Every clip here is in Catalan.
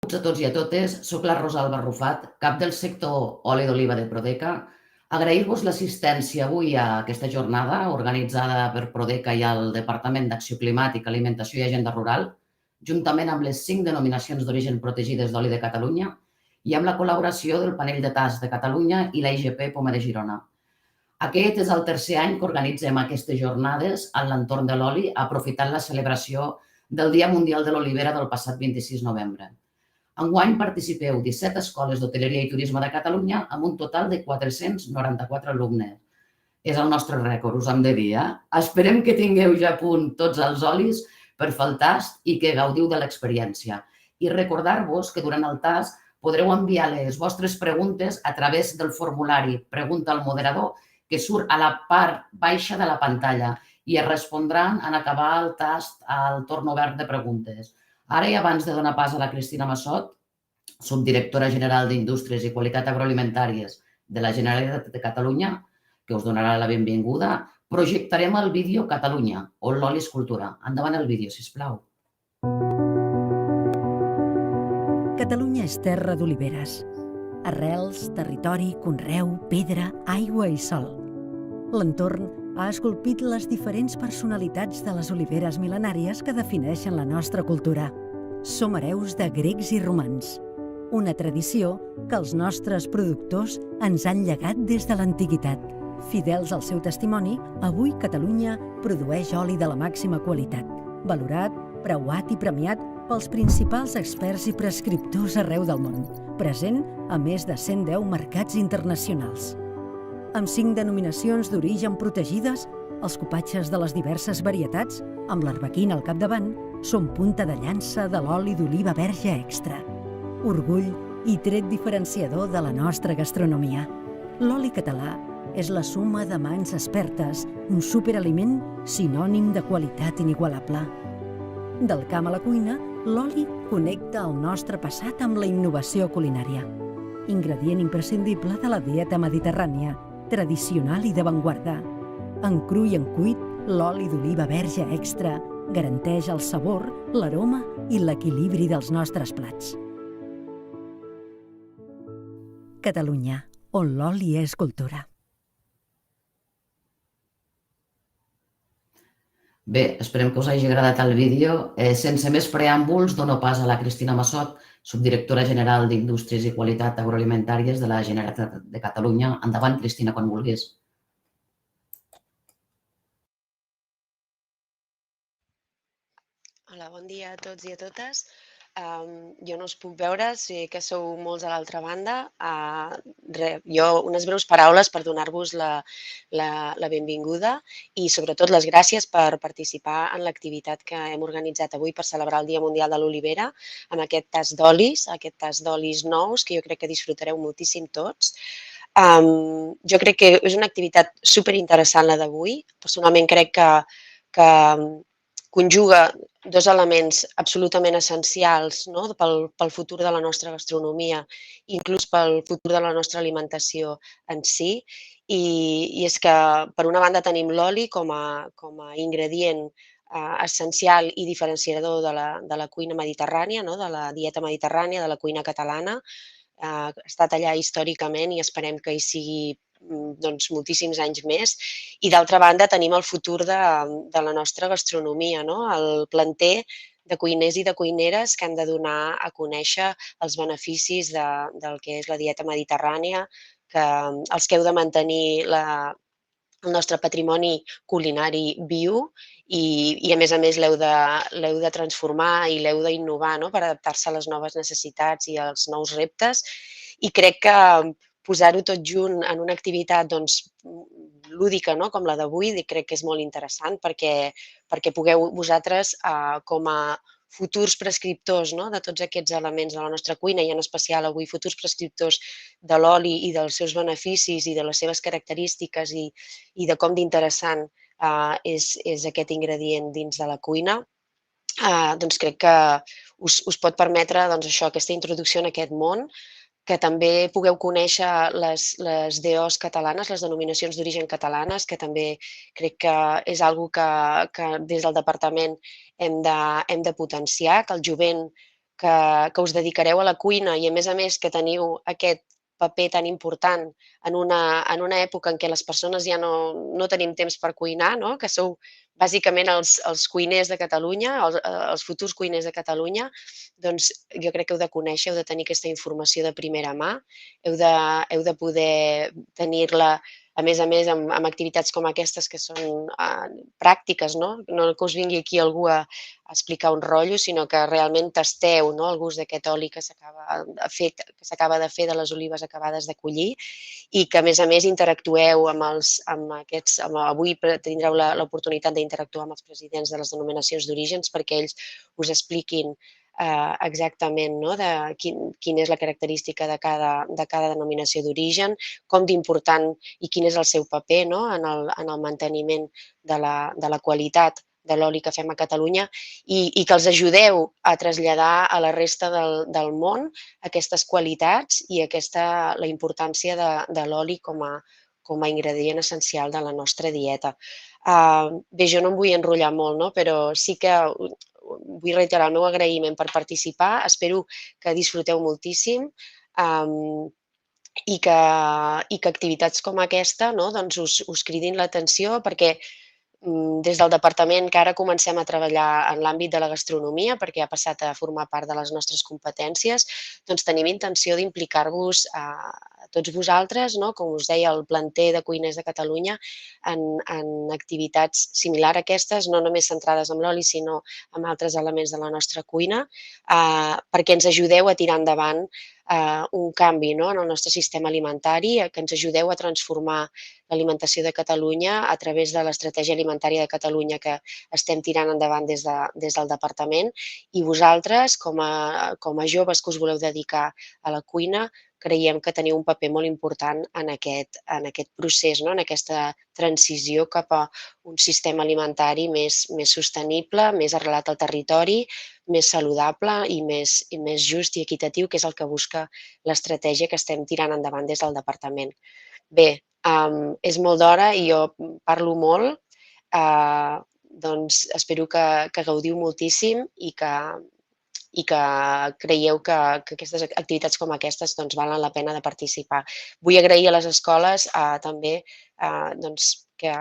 A tots i a totes, soc la Rosalba Rufat, cap del sector oli d'oliva de Prodeca. Agrair-vos l'assistència avui a aquesta jornada organitzada per Prodeca i el Departament d'Acció Climàtica, Alimentació i Agenda Rural, juntament amb les 5 denominacions d'origen protegides d'oli de Catalunya i amb la col·laboració del Panell de Tas de Catalunya i la IGP Poma de Girona. Aquest és el tercer any que organitzem aquestes jornades a l'entorn de l'oli, aprofitant la celebració del Dia Mundial de l'Olivera del passat 26 de novembre. Enguany participeu 17 escoles d'hoteleria i turisme de Catalunya amb un total de 494 alumnes. És el nostre rècord, us hem de dir. Esperem que tingueu ja a punt tots els olis per fer el tast i que gaudiu de l'experiència. I recordar-vos que durant el tast podreu enviar les vostres preguntes a través del formulari Pregunta al moderador que surt a la part baixa de la pantalla i es respondran en acabar el tast al torn obert de preguntes. Ara i abans de donar pas a la Cristina Massot, subdirectora general d'Indústries i Qualitat Agroalimentàries de la Generalitat de Catalunya, que us donarà la benvinguda, projectarem el vídeo Catalunya, on l'oli és cultura. Endavant el vídeo, sisplau. Catalunya és terra d'oliveres. Arrels, territori, conreu, pedra, aigua i sol. L'entorn ha esculpit les diferents personalitats de les oliveres mil·lenàries que defineixen la nostra cultura. Som hereus de grecs i romans. Una tradició que els nostres productors ens han llegat des de l'antiguitat. Fidels al seu testimoni, avui Catalunya produeix oli de la màxima qualitat, valorat, preuat i premiat pels principals experts i prescriptors arreu del món, present a més de 110 mercats internacionals. Amb 5 denominacions d'origen protegides, els cupatges de les diverses varietats, amb l'arbequina al capdavant, són punta de llança de l'oli d'oliva verge extra. Orgull i tret diferenciador de la nostra gastronomia. L'oli català és la suma de mans expertes, un superaliment sinònim de qualitat inigualable. Del camp a la cuina, l'oli connecta el nostre passat amb la innovació culinària. Ingredient imprescindible de la dieta mediterrània, tradicional i d'avantguarda. En cru i en cuit, l'oli d'oliva verge extra garanteix el sabor, l'aroma i l'equilibri dels nostres plats. Catalunya, on l'oli és cultura. Bé, esperem que us hagi agradat el vídeo. Sense més preàmbuls, dono pas a la Cristina Massot, subdirectora general d'Indústries i Qualitat Agroalimentàries de la Generalitat de Catalunya. Endavant, Cristina, quan vulguis. Hola, bon dia a tots i a totes. Jo no us puc veure, sé que sou molts a l'altra banda. Jo unes breus paraules per donar-vos la benvinguda i sobretot les gràcies per participar en l'activitat que hem organitzat avui per celebrar el Dia Mundial de l'Olivera amb aquest tast d'olis nous que jo crec que disfrutareu moltíssim tots. Jo crec que és una activitat superinteressant la d'avui. Personalment crec que conjuga dos elements absolutament essencials, no? pel futur de la nostra gastronomia, inclús pel futur de la nostra alimentació en si. I és que, per una banda, tenim l'oli com a ingredient essencial i diferenciador de la cuina mediterrània, no? De la dieta mediterrània, de la cuina catalana. Ha estat allà històricament i esperem que hi sigui moltíssims anys més. I d'altra banda tenim el futur de la nostra gastronomia, no? El planter de cuiners i de cuineres que han de donar a conèixer els beneficis del que és la dieta mediterrània, els que heu de mantenir el nostre patrimoni culinari viu i a més l'heu de transformar i l'heu d'innovar, no? Per adaptar-se a les noves necessitats i als nous reptes. I crec que posar-ho tot junt en una activitat lúdica, no? Com la d'avui, crec que és molt interessant perquè pugueu vosaltres, com a futurs prescriptors, no? De tots aquests elements de la nostra cuina i en especial avui futurs prescriptors de l'oli i dels seus beneficis i de les seves característiques i de com d'interessant és aquest ingredient dins de la cuina, doncs crec que us pot permetre aquesta introducció en aquest món, que també pugueu conèixer les DOs catalanes, les denominacions d'origen catalanes, que també crec que és una cosa que des del departament hem de potenciar, que el jovent que us dedicareu a la cuina i, a més, que teniu aquest paper tan important en una època en què les persones ja no tenim temps per cuinar, no? Que sou bàsicament els cuiners de Catalunya, els futurs cuiners de Catalunya, doncs jo crec que heu de conèixer, heu de tenir aquesta informació de primera mà, heu de poder tenir-la, a més, amb activitats com aquestes que són pràctiques, no? No que us vingui aquí algú a explicar un rotllo, sinó que realment tasteu, no, el gust d'aquest oli que s'acaba de fer de les olives acabades de collir i que, a més, interactueu avui tindreu l'oportunitat d'interactuar amb els presidents de les denominacions d'orígens perquè ells us expliquin exactament, no, de quina és la característica de cada denominació d'origen, com d'important i quin és el seu paper, no, en el manteniment de la qualitat de l'oli que fem a Catalunya i que els ajudeu a traslladar a la resta del món aquestes qualitats i la importància de l'oli com a ingredient essencial de la nostra dieta. Bé, jo no em vull enrotllar molt, no? Però sí que vull reiterar el meu agraïment per participar. Espero que disfruteu moltíssim i que activitats com aquesta, no, doncs us cridin l'atenció perquè des del departament que ara comencem a treballar en l'àmbit de la gastronomia perquè ha passat a formar part de les nostres competències, doncs tenim intenció d'implicar-vos a tots vosaltres, no? Com us deia, el planter de cuiners de Catalunya en activitats similars a aquestes, no només centrades en l'oli, sinó en altres elements de la nostra cuina, perquè ens ajudeu a tirar endavant un canvi, no, en el nostre sistema alimentari, que ens ajudeu a transformar l'alimentació de Catalunya a través de l'estratègia alimentària de Catalunya que estem tirant endavant des del departament i vosaltres, com a joves que us voleu dedicar a la cuina, creiem que teniu un paper molt important en aquest procés, no? En aquesta transició cap a un sistema alimentari més sostenible, més arrelat al territori, més saludable i més just i equitatiu, que és el que busca l'estratègia que estem tirant endavant des del departament. Bé, és molt d'hora i jo parlo molt, doncs espero que gaudiu moltíssim i que creieu que aquestes activitats com aquestes doncs, valen la pena de participar. Vull agrair a les escoles també doncs, que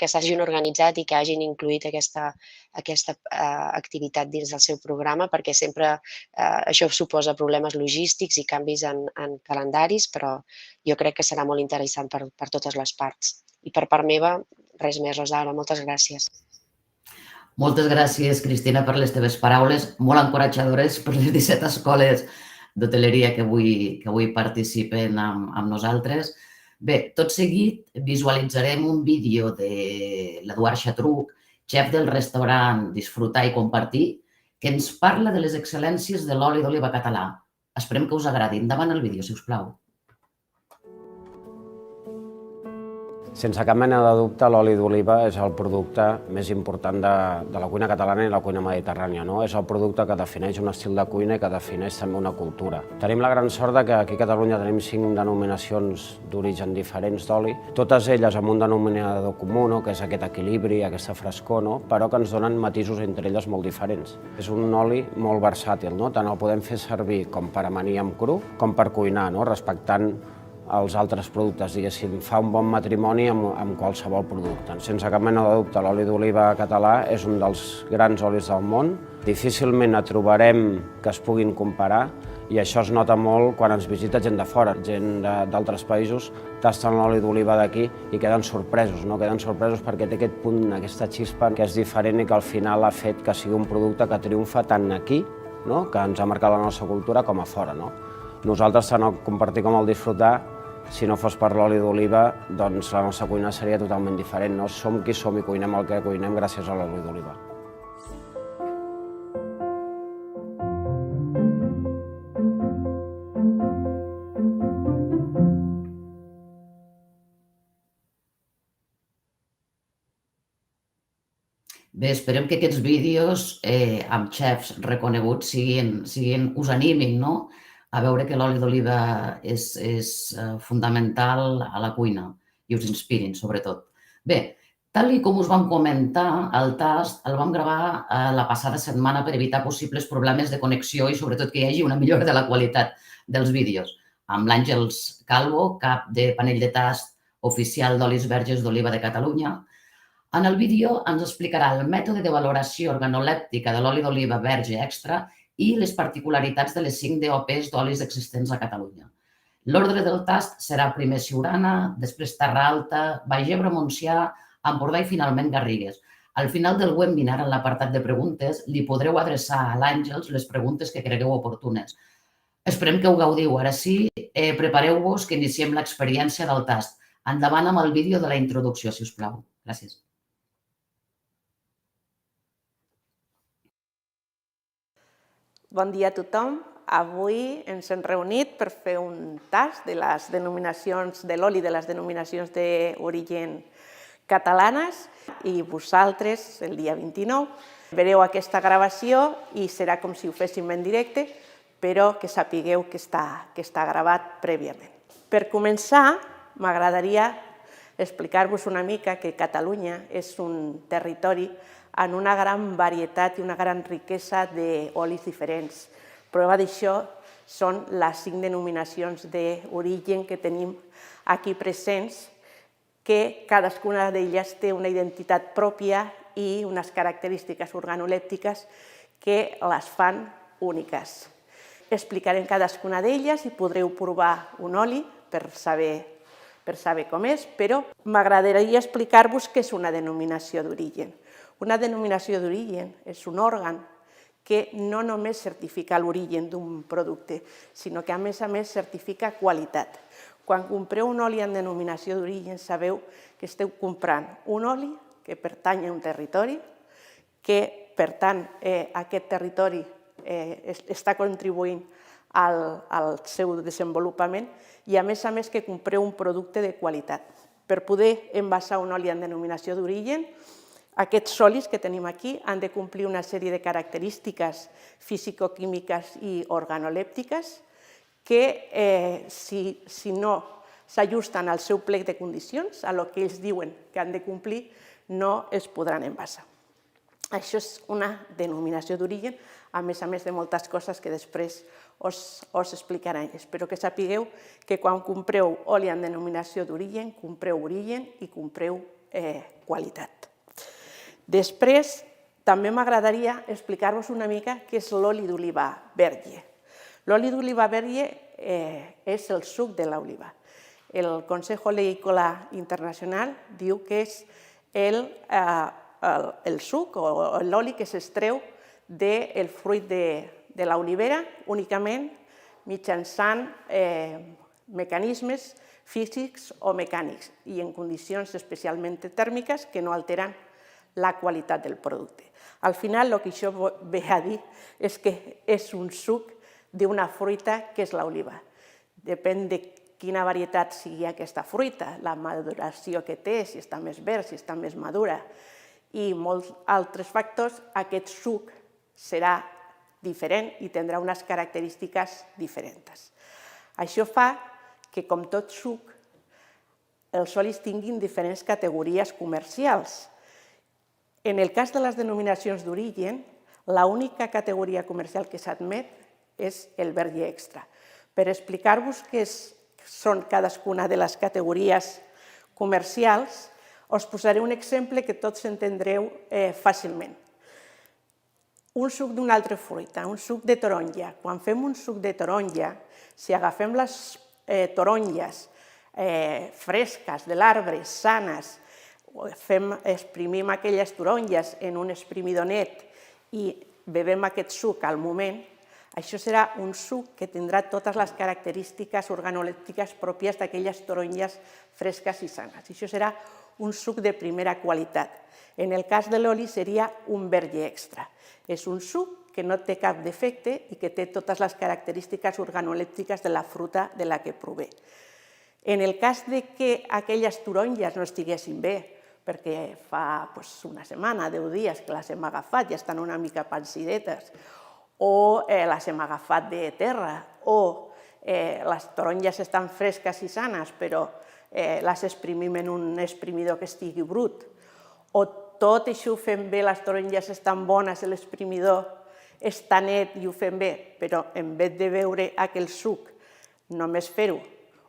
s'hagin organitzat i que hagin incluït aquesta activitat dins del seu programa, perquè sempre això suposa problemes logístics i canvis en calendaris, però jo crec que serà molt interessant per totes les parts. I per part meva, res més, Rosalba, moltes gràcies. Moltes gràcies, Cristina, per les teves paraules, molt encoratjadores per les 17 escoles d'hoteleria que avui participen amb nosaltres. Bé, tot seguit visualitzarem un vídeo de l'Eduard Xatruc, xef del restaurant Disfrutar i Compartir, que ens parla de les excel·lències de l'oli d'oliva català. Esperem que us agradi. Endavant el vídeo, si us plau. Sense cap mena de dubte, l'oli d'oliva és el producte més important de la cuina catalana i la cuina mediterrània. És el producte que defineix un estil de cuina i que defineix també una cultura. Tenim la gran sort que aquí a Catalunya tenim 5 denominacions d'origen diferents d'oli, totes elles amb un denominador comú, que és aquest equilibri, aquesta frescor, però que ens donen matisos entre elles molt diferents. És un oli molt versàtil, tant el podem fer servir com per amanir amb cru, com per cuinar, respectant els altres productes, diguéssim, fa un bon matrimoni amb qualsevol producte. Sense cap mena de dubte, l'oli d'oliva català és un dels grans olis del món. Difícilment trobarem que es puguin comparar i això es nota molt quan ens visita gent de fora, gent d'altres països, tasten l'oli d'oliva d'aquí i queden sorpresos, Queden sorpresos perquè té aquest punt, aquesta xispa que és diferent i que al final ha fet que sigui un producte que triomfa tant aquí, que ens ha marcat la nostra cultura, com a fora. Nosaltres, tant el compartir com el disfrutar, si no fos per l'oli d'oliva, doncs la nostra cuina seria totalment diferent. Som qui som i cuinem el que cuinem gràcies a l'oli d'oliva. Bé, esperem que aquests vídeos amb xefs reconeguts us animin, a veure que l'oli d'oliva és fundamental a la cuina i us inspirin, sobretot. Bé, Tal com us vam comentar, el tast el vam gravar la passada setmana per evitar possibles problemes de connexió i sobretot que hi hagi una millora de la qualitat dels vídeos. Amb l'Àngels Calvo, cap de panell de tast oficial d'olis verges d'oliva de Catalunya. En el vídeo ens explicarà el mètode de valoració organolèptica de l'oli d'oliva verge extra i les particularitats de les 5 DOPs d'olis existents a Catalunya. L'ordre del tast serà primer Siurana, després Terra Alta, Baix Ebre, Montsià, Empordà i finalment Garrigues. Al final del webinar, en l'apartat de preguntes, li podreu adreçar a l'Àngels les preguntes que cregueu oportunes. Esperem que ho gaudiu. Ara sí, prepareu-vos que iniciem l'experiència del tast. Endavant amb el vídeo de la introducció, si us plau. Gràcies. Bon dia a tothom. Avui ens hem reunit per fer un tast de les denominacions de l'oli de les denominacions d'origen catalanes i vosaltres, el dia 29, vereu aquesta gravació i serà com si ho féssim en directe, però que sapigueu que està gravat prèviament. Per començar, m'agradaria explicar-vos una mica que Catalunya és un territori amb una gran varietat i una gran riquesa d'olis diferents. Prova d'això són les 5 denominacions d'origen que tenim aquí presents, que cadascuna d'elles té una identitat pròpia i unes característiques organolèptiques que les fan úniques. Explicarem cadascuna d'elles i podreu provar un oli per saber com és, però m'agradaria explicar-vos què és una denominació d'origen. Una denominació d'origen és un òrgan que no només certifica l'origen d'un producte, sinó que a més certifica qualitat. Quan compreu un oli en denominació d'origen sabeu que esteu comprant un oli que pertany a un territori, que per tant aquest territori està contribuint al seu desenvolupament i a més que compreu un producte de qualitat. Per poder envasar un oli en denominació d'origen, aquests olis que tenim aquí han de complir una sèrie de característiques físico-químiques i organolèptiques que, si no s'ajusten al seu plec de condicions, a lo que ells diuen que han de complir, no es podran envasar. Això és una denominació d'origen, a més de moltes coses que després us explicaré. Espero que sapigueu que quan compreu oli en denominació d'origen, compreu origen i compreu qualitat. Després, també m'agradaria explicar-vos una mica què és l'oli d'oliva verge. L'oli d'oliva verge és el suc de l'oliva. El Consejo Oleícola Internacional diu que és el suc o l'oli que s'extreu del fruit de l'olivera únicament mitjançant mecanismes físics o mecànics i en condicions especialment tèrmiques que no alteren la qualitat del producte. Al final, el que això ve a dir és que és un suc d'una fruita que és l'oliva. Depèn de quina varietat sigui aquesta fruita, la maduració que té, si està més verd, si està més madura, i molts altres factors, aquest suc serà diferent i tindrà unes característiques diferents. Això fa que, com tot suc, els olis tinguin diferents categories comercials. En el cas de les denominacions d'origen, l'única categoria comercial que s'admet és el verge extra. Per explicar-vos què són cadascuna de les categories comercials, us posaré un exemple que tots entendreu fàcilment. Un suc d'una altra fruita, un suc de taronja. Quan fem un suc de taronja, si agafem les taronges fresques de l'arbre, sanes, exprimim aquelles taronges en un exprimidonet i bevem aquest suc al moment, això serà un suc que tindrà totes les característiques organolèptiques pròpies d'aquelles taronges fresques i sanes. Això serà un suc de primera qualitat. En el cas de l'oli seria un verge extra. És un suc que no té cap defecte i que té totes les característiques organolèptiques de la fruta de la que prové. En el cas que aquelles taronges no estiguessin bé, perquè fa una setmana, 10 dies que les hem agafat i estan una mica pansidetes, o les hem agafat de terra, o les taronges estan fresques i sanes, però les exprimim en un exprimidor que estigui brut, o tot això ho fem bé, les taronges estan bones, l'exprimidor està net i ho fem bé, però en vez de beure aquell suc, només fer-ho,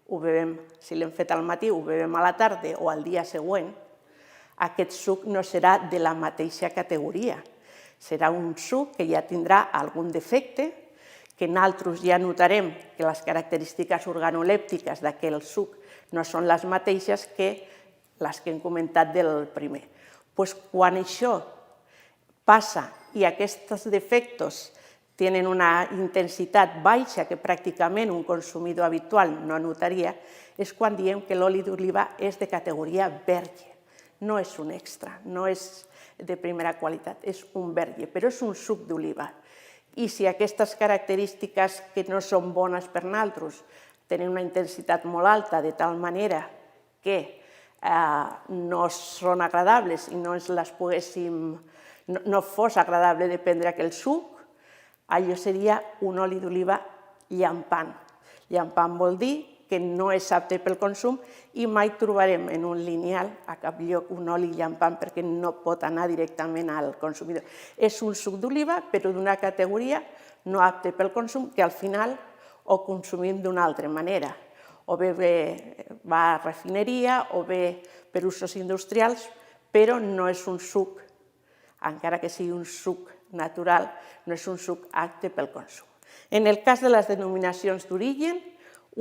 ho bevem, si l'hem fet al matí, ho bevem a la tarda o al dia següent, aquest suc no serà de la mateixa categoria. Serà un suc que ja tindrà algun defecte, que nosaltres ja notarem que les característiques organolèptiques d'aquell suc no són les mateixes que les que hem comentat del primer. Quan això passa i aquests defectes tenen una intensitat baixa que pràcticament un consumidor habitual no notaria, és quan diem que l'oli d'oliva és de categoria verge. No és un extra, no és de primera qualitat, és un verge, però és un suc d'oliva. I si aquestes característiques que no són bones per nosaltres tenen una intensitat molt alta, de tal manera que no són agradables i no fos agradable de prendre aquell suc, allò seria un oli d'oliva llampant. Llampant vol dir que no és apte pel consum i mai trobarem en un lineal a cap lloc un oli llampant perquè no pot anar directament al consumidor. És un suc d'oliva però d'una categoria no apte pel consum que al final ho consumim d'una altra manera. O bé va a refineria o bé per usos industrials, però no és un suc, encara que sigui un suc natural, no és un suc apte pel consum. En el cas de les denominacions d'origen,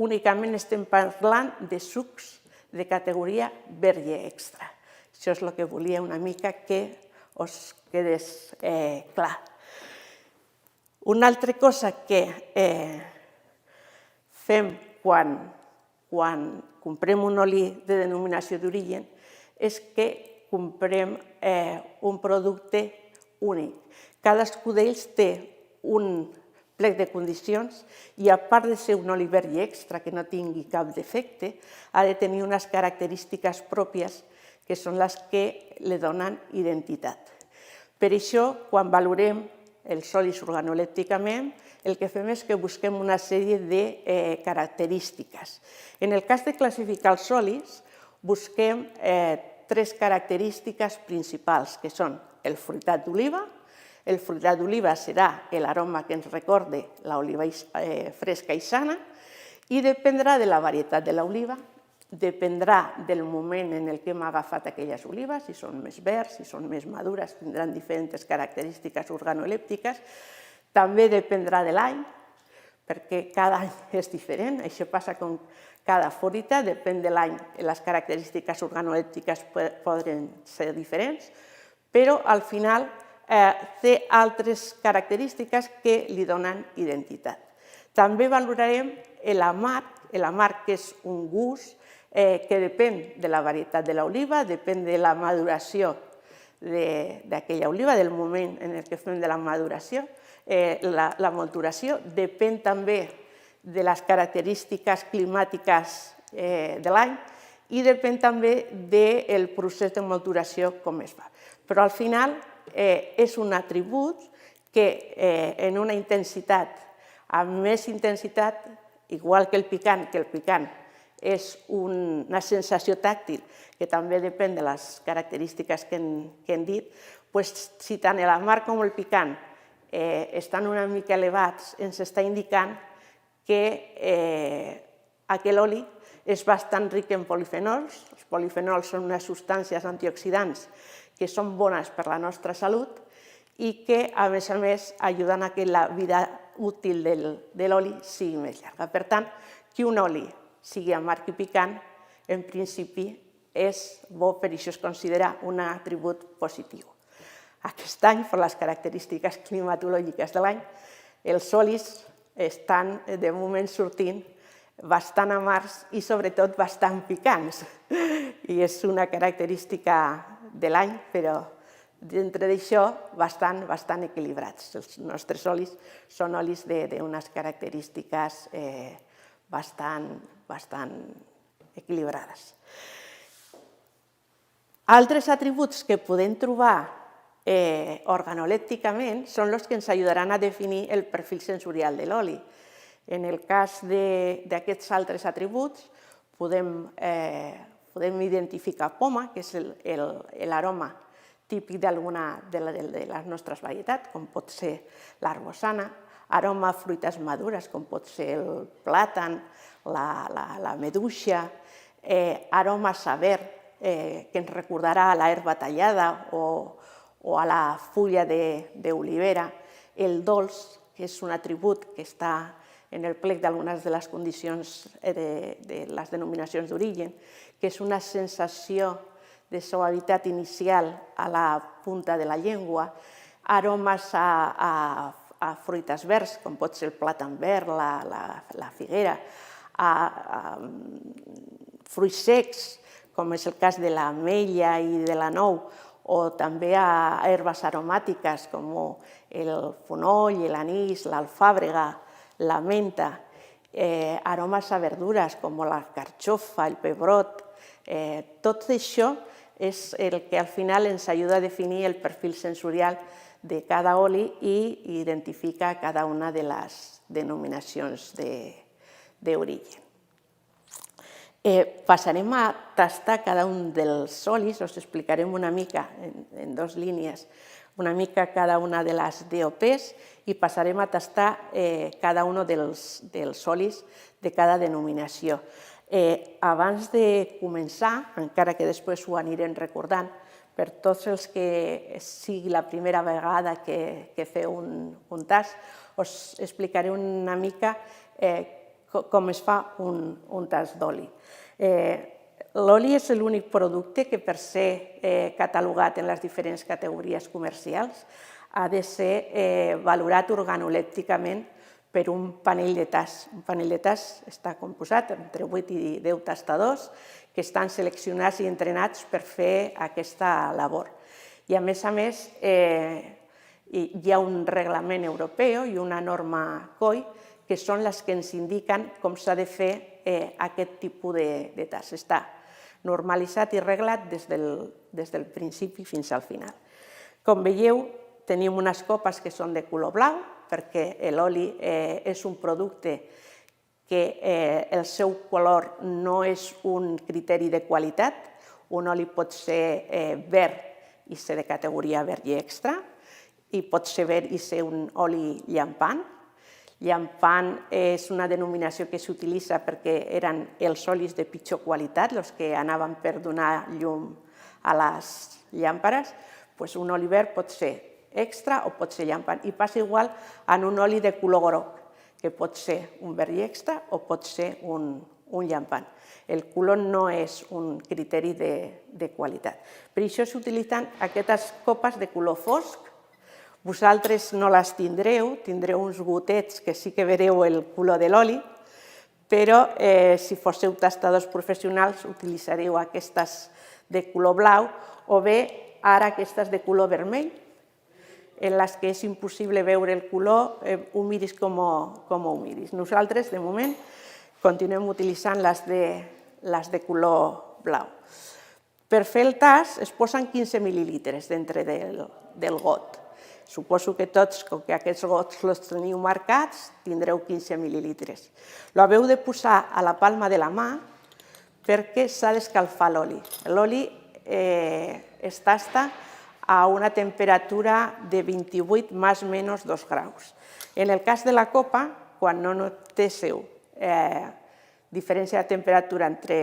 únicament estem parlant de sucs de categoria verge extra. Això és el que volia una mica que us quedés clar. Una altra cosa que fem quan comprem un oli de denominació d'origen és que comprem un producte únic. Cadascú d'ells té un plec de condicions i a part de ser un oli verge extra que no tingui cap defecte, ha de tenir unes característiques pròpies que són les que li donen identitat. Per això, quan valorem els olis organolèpticament, el que fem és que busquem una sèrie de característiques. En el cas de classificar els olis, busquem 3 característiques principals, que són el fruitat d'oliva. El fruitat d'oliva serà l'aroma que ens recorde l'oliva fresca i sana i dependrà de la varietat de l'oliva, dependrà del moment en què hem agafat aquelles olives, si són més verds, si són més madures, tindran diferents característiques organolèptiques. També dependrà de l'any, perquè cada any és diferent, això passa com cada fruita, depèn de l'any, les característiques organolèptiques poden ser diferents, però al final té altres característiques que li donen identitat. També valorarem l'amarg. L'amarg és un gust que depèn de la varietat de l'oliva, depèn de la maduració d'aquella oliva, del moment en què fem de la maduració, la molturació, depèn també de les característiques climàtiques de l'any i depèn també del procés de molturació com es fa. Però al final és un atribut que en una intensitat, amb més intensitat, igual que el picant és una sensació tàctil que també depèn de les característiques que hem dit, si tant l'amarg com el picant estan una mica elevats, ens està indicant que aquell oli és bastant ric en polifenols. Els polifenols són unes substàncies antioxidants que són bones per a la nostra salut i que, a més, ajuden a que la vida útil de l'oli sigui més llarga. Per tant, que un oli sigui amarg i picant, en principi és bo, per això es considera un atribut positiu. Aquest any, per les característiques climatològiques de l'any, els olis estan de moment sortint bastant amargs i sobretot bastant picants. I és una característica de l'any, però dintre d'això bastant equilibrats. Els nostres olis són olis d'unes característiques bastant equilibrades. Altres atributs que podem trobar organolèpticament són els que ens ajudaran a definir el perfil sensorial de l'oli. En el cas d'aquests altres atributs podem identificar poma, que és l'aroma típic d'alguna de les nostres varietats, com pot ser l'arbosana, aroma a fruites madures, com pot ser el plàtan, la meduixa, aroma a saber, que ens recordarà a l'herba tallada o a la fulla d'olivera, el dolç, que és un atribut que està en el plec d'algunes de les condicions de les denominacions d'origen, que és una sensació de suavitat inicial a la punta de la llengua, aromes a fruites verds, com pot ser el plàtan verd, la figuera, a fruits secs, com és el cas de l'ametlla i de la nou, o també a herbes aromàtiques com el fonoll, l'anís, l'alfàbrega, la menta, aromes a verdures com la carxofa, el pebrot. Tot això és el que al final ens ajuda a definir el perfil sensorial de cada oli i identifica cada una de les denominacions d'origen. Passarem a tastar cada un dels olis, us explicarem una mica en dues línies, una mica cada una de les DOPs i passarem a tastar cada un dels olis de cada denominació. Abans de començar, encara que després ho anirem recordant, per tots els que sigui la primera vegada que feu un tast, us explicaré una mica com es fa un tast d'oli. L'oli és l'únic producte que, per ser catalogat en les diferents categories comercials, ha de ser valorat organolèpticament per un panell de tast. Un panell de tast està composat entre 8 i 10 tastadors que estan seleccionats i entrenats per fer aquesta labor. I, a més, hi ha un reglament europeu i una norma COI que són les que ens indiquen com s'ha de fer aquest tipus de tast. Està normalitzat i reglat des del principi fins al final. Com veieu, tenim unes copes que són de color blau, perquè l'oli és un producte que el seu color no és un criteri de qualitat. Un oli pot ser verd i ser de categoria verd i extra, i pot ser verd i ser un oli llampant. Llampant és una denominació que s'utilitza perquè eren els olis de pitjor qualitat, els que anaven per donar llum a les llàmperes. Un oli verd pot ser extra o pot ser llampant. I passa igual en un oli de color groc, que pot ser un verd i extra o pot ser un llampant. El color no és un criteri de qualitat. Per això s'utilitzen aquestes copes de color fosc. Vosaltres no les tindreu uns gotets que sí que veureu el color de l'oli, però si fóssiu tastadors professionals utilitzareu aquestes de color blau o bé ara aquestes de color vermell, en les que és impossible veure el color, ho miris com ho miris. Nosaltres, de moment, continuem utilitzant les de color blau. Per fer el tast es posen 15 mil·lilitres dintre del got. Suposo que tots, com que aquests gots els teniu marcats, tindreu 15 mil·lilitres. L'heu de posar a la palma de la mà perquè s'ha d'escalfar l'oli. L'oli es tasta a una temperatura de 28 més o menys 2 graus. En el cas de la copa, quan no notéssiu diferència de temperatura entre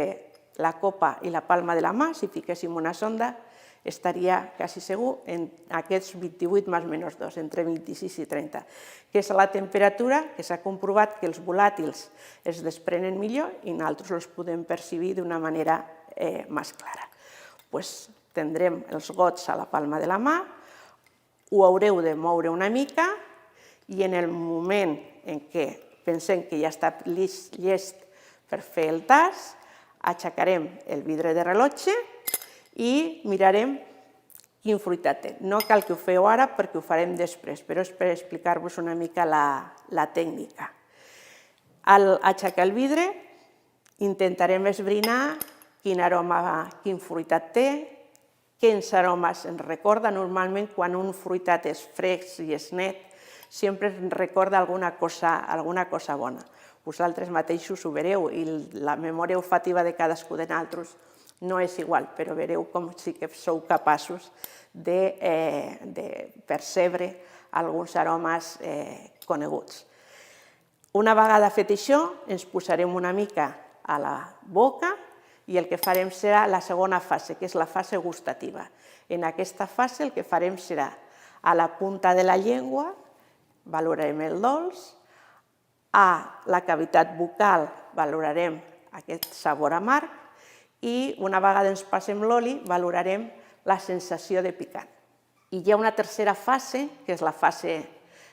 la copa i la palma de la mà, si fiquéssim una sonda, estaria quasi segur en aquests 28 més o menys 2, entre 26 i 30, que és la temperatura que s'ha comprovat que els volàtils es desprenen millor i nosaltres els podem percibir d'una manera més clara. Tindrem els gots a la palma de la mà, ho haureu de moure una mica i en el moment en què pensem que ja està llest per fer el tast, aixecarem el vidre de rellotge i mirarem quin fruitat té. No cal que ho feu ara perquè ho farem després, però és per explicar-vos una mica la tècnica. Al aixecar el vidre intentarem esbrinar quin aroma, quin fruitat té, quins aromes ens recorda. Normalment quan un fruitat és fresc i és net, sempre ens recorda alguna cosa bona. Vosaltres mateixos ho veureu i la memòria olfativa de cadascú de nosaltres No és igual, però veureu com sí que sou capaços de percebre alguns aromes coneguts. Una vegada fet això, ens posarem una mica a la boca i el que farem serà la segona fase, que és la fase gustativa. En aquesta fase el que farem serà a la punta de la llengua, valorarem el dolç, a la cavitat bucal valorarem aquest sabor amarg i una vegada ens passem l'oli valorarem la sensació de picant. I hi ha una tercera fase, que és la fase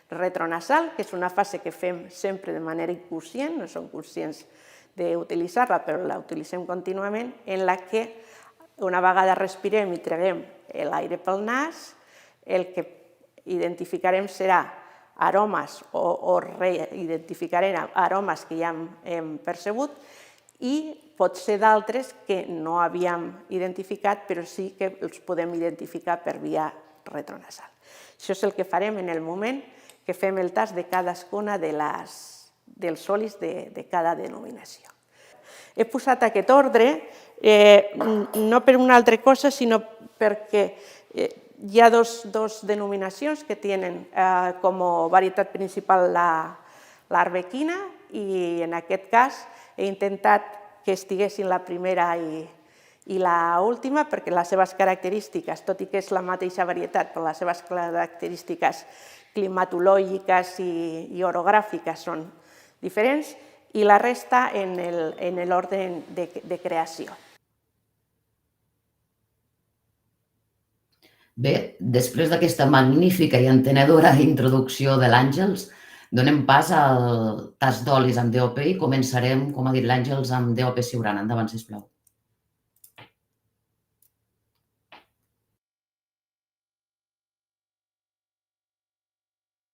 retronasal, que és una fase que fem sempre de manera inconscient, no som conscients d'utilitzar-la, però la utilitzem contínuament, en la que una vegada respirem i traguem l'aire pel nas, el que identificarem serà aromes o reidentificarem aromes que ja hem percebut i pot ser d'altres que no havíem identificat, però sí que els podem identificar per via retronasal. Això és el que farem en el moment que fem el tast de cadascuna dels olis de cada denominació. He posat aquest ordre no per una altra cosa, sinó perquè hi ha dos denominacions que tenen com a varietat principal l'arbequina i en aquest cas he intentat que estiguessin la primera i l'última perquè les seves característiques, tot i que és la mateixa varietat, però les seves característiques climatològiques i orogràfiques són diferents i la resta en l'ordre de creació. Bé, després d'aquesta magnífica i entenedora introducció de l'Àngels, donem pas al tast d'olis amb DOP i començarem, com ha dit l'Àngels, amb DOP Siurana. Endavant, sisplau.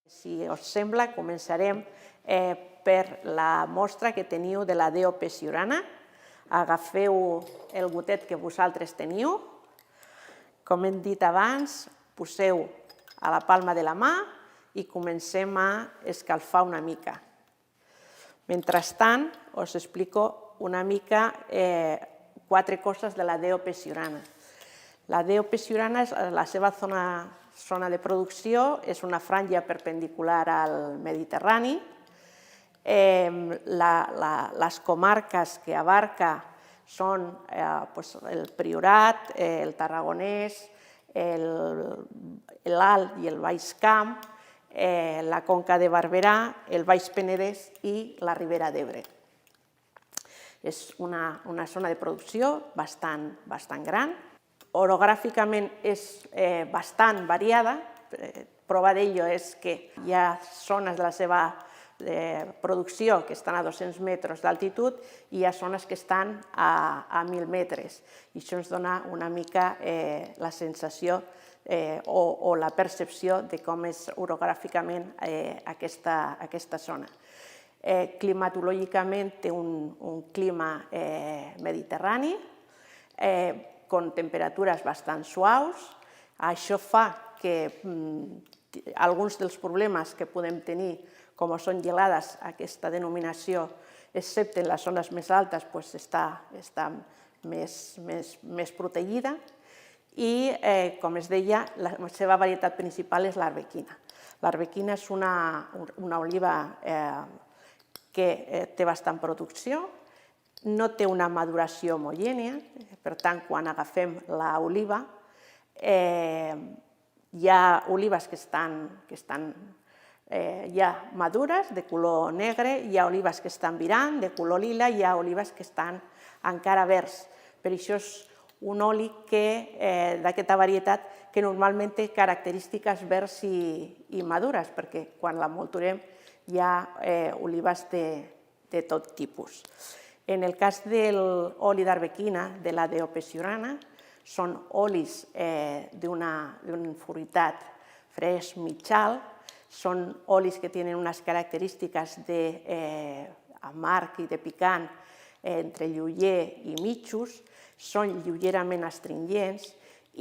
Si us sembla, començarem per la mostra que teniu de la DOP Siurana. Agafeu el gotet que vosaltres teniu. Com hem dit abans, poseu a la palma de la mà i comencem a escalfar una mica. Mentrestant, us explico una mica 4 coses de la DOP Siurana. La DOP Siurana, la seva zona de producció és una franja perpendicular al Mediterrani. Les comarques que abarca són el Priorat, el Tarragonès, l'Alt i el Baix Camp, la Conca de Barberà, el Baix Penedès i la Ribera d'Ebre. És una zona de producció bastant gran. Orogràficament és bastant variada. Prova d'ello és que hi ha zones de la seva producció que estan a 200 metres d'altitud i hi ha zones que estan a 1.000 metres. I això ens dona una mica la sensació o la percepció de com és orogràficament aquesta zona. Climatològicament té un clima mediterrani, amb temperatures bastant suaus. Això fa que alguns dels problemes que podem tenir, com són gelades, aquesta denominació, excepte en les zones més altes, està més protegida. I, com es deia, la seva varietat principal és l'arbequina. L'arbequina és una oliva que té bastant producció, no té una maduració homogènia, per tant, quan agafem l'oliva, hi ha olives que estan ja madures, de color negre, hi ha olives que estan virant, de color lila, i hi ha olives que estan encara verds. Per això és un oli d'aquesta varietat que normalment té característiques verds i madures, perquè quan la molturem hi ha olives de tot tipus. En el cas de l'oli d'arbequina, de la DOP Siurana, són olis d'un fruitat fresc mitjà, són olis que tenen unes característiques d'amarg i de picant entre lleuger i mitjos, són lleugerament astringents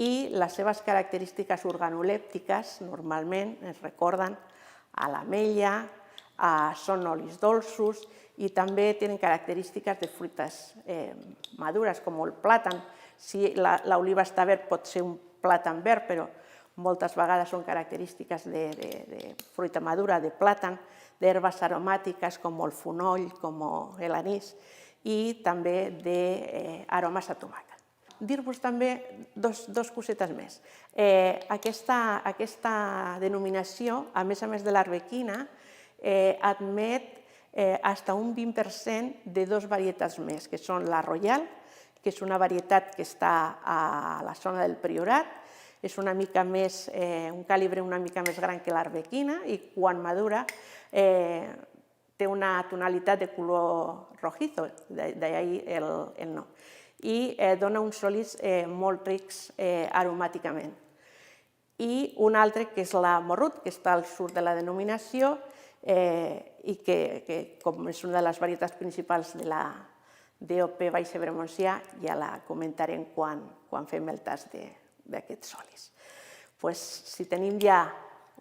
i les seves característiques organolèptiques normalment ens recorden a l'ametlla, són olis dolços i també tenen característiques de fruites madures com el plàtan, Si l'oliva està verd pot ser un plàtan verd, però moltes vegades són característiques de fruita madura, de plàtan, d'herbes aromàtiques com el fonoll, com l'anís, i també d'aromes a tomàquet. Dir-vos també dos cosetes més. Aquesta denominació, a més de l'arbequina, admet fins a un 20% de dues varietats més, que són la Royal, que és una varietat que està a la zona del Priorat, és un calibre una mica més gran que l'arbequina i quan madura té una tonalitat de color rojizo, d'ahí el nom, i dona uns olis molt rics aromàticament. I un altre que és la Morrut, que està al sud de la denominació i que com és una de les varietats principals de la DOP Baix Ebre Montsià, ja la comentarem quan fem el tast d'aquests olis. Si tenim ja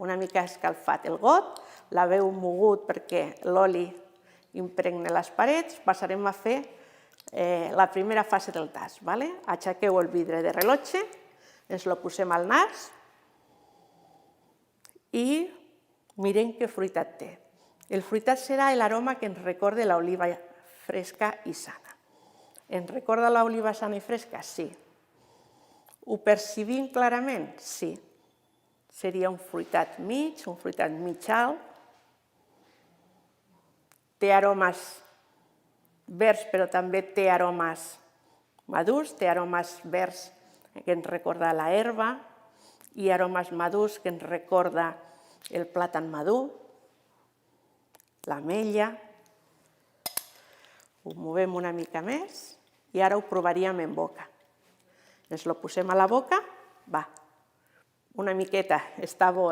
una mica escalfat el got, l'haveu mogut perquè l'oli impregna les parets, passarem a fer la primera fase del tast. Aixequeu el vidre de rellotge, ens el posem al nas i mirem què fruitat té. El fruitat serà l'aroma que ens recorda l'oliva fresca i sana. Ens recorda l'oliva sana i fresca? Sí. Ho percebim clarament? Sí. Seria un fruitat mig, un fruitat mig alt. Té aromes verds, però també té aromes madurs, té aromes verds que ens recorda l'herba i aromes madurs que ens recorda el plàtan madur, l'ametlla. Ho movem una mica més i ara ho provaríem en boca. Ens el posem a la boca, va, una miqueta, està bo,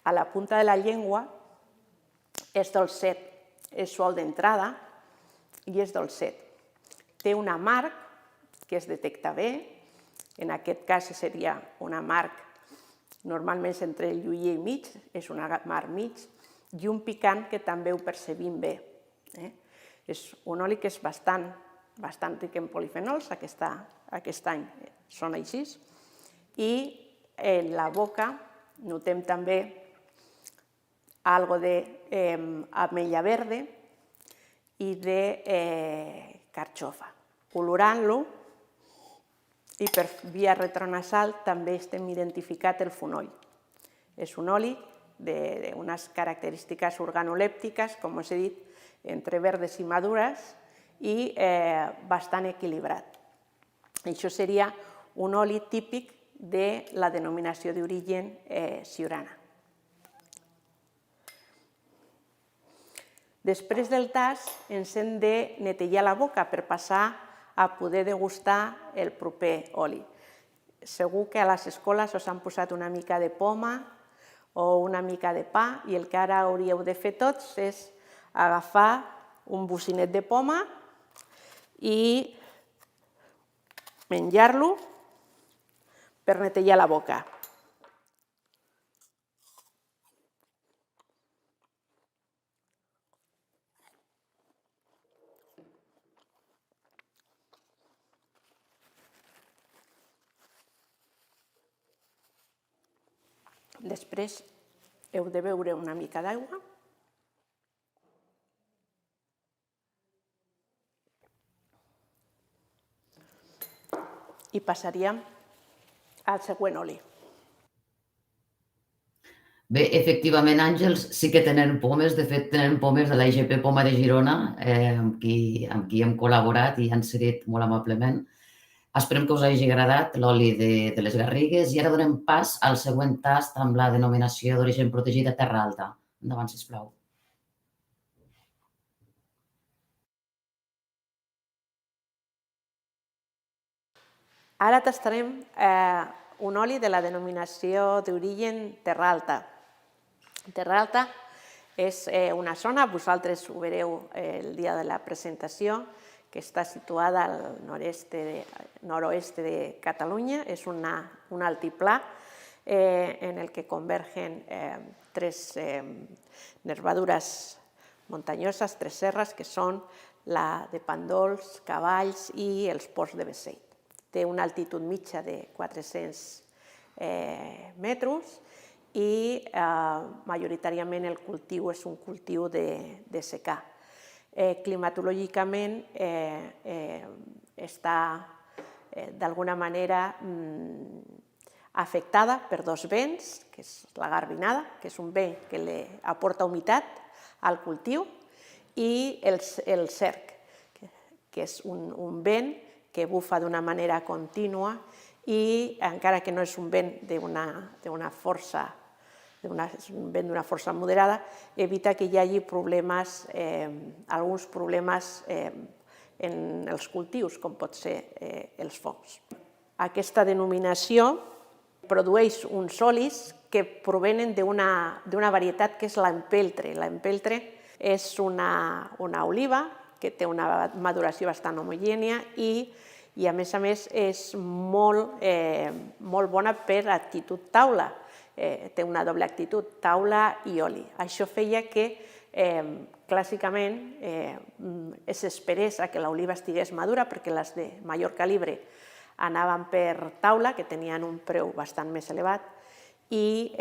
A la punta de la llengua és dolcet, és suau d'entrada i és dolcet. Té un amarg que es detecta bé, en aquest cas seria un amarg normalment entre el lluïer i mig, és un amarg mig, i un picant que també ho percebim bé. És un oli que és bastant ric en polifenols, aquest any són així, i en la boca notem també algo d'ametlla verde i de carxofa. Colorant-lo i per via retronasal també estem identificat el fonoll. És un oli d'unes característiques organolèptiques, com us he dit, entre verdes i madures i bastant equilibrat. Això seria un oli típic de la denominació d'origen siurana. Després del tast ens hem de netejar la boca per passar a poder degustar el proper oli. Segur que a les escoles us han posat una mica de poma o una mica de pa i el que ara hauríeu de fer tots és agafar un bocinet de poma i menjar-lo per netejar la boca. Després heu de beure una mica d'aigua. I passaríem al següent oli. Bé, efectivament, Àngels, sí que tenen pomes. De fet, tenen pomes de la IGP Poma de Girona, amb qui hem col·laborat i han cedit molt amablement. Esperem que us hagi agradat l'oli de les Garrigues i ara donem pas al següent tast amb la denominació d'origen protegida Terra Alta. Endavant, sisplau. Ara tastarem un oli de la denominació d'origen Terra Alta. Terra Alta és una zona, vosaltres ho veureu el dia de la presentació, que està situada al noroest de Catalunya. És un altiplà en el que convergen tres nervadures muntanyoses, tres serres, que són la de Pàndols, Cavalls i els Ports de Besseit. Té una altitud mitja de 400 metres i majoritàriament el cultiu és un cultiu de secà. Climatològicament està d'alguna manera afectada per dos vents, que és la garbinada, que és un vent que li aporta humitat al cultiu, i el cerc, que és un vent que bufa d'una manera contínua i, encara que no és un vent d'una força moderada, evita que hi hagi problemes, alguns problemes en els cultius, com pot ser els fongs. Aquesta denominació produeix uns olis que provenen d'una varietat que és l'empeltre. L'empeltre és una oliva que té una maduració bastant homogènia i, a més, és molt bona per actitud taula. Té una doble actitud, taula i oli. Això feia que, clàssicament, s'esperés que l'oliva estigués madura, perquè les de major calibre anaven per taula, que tenien un preu bastant més elevat, i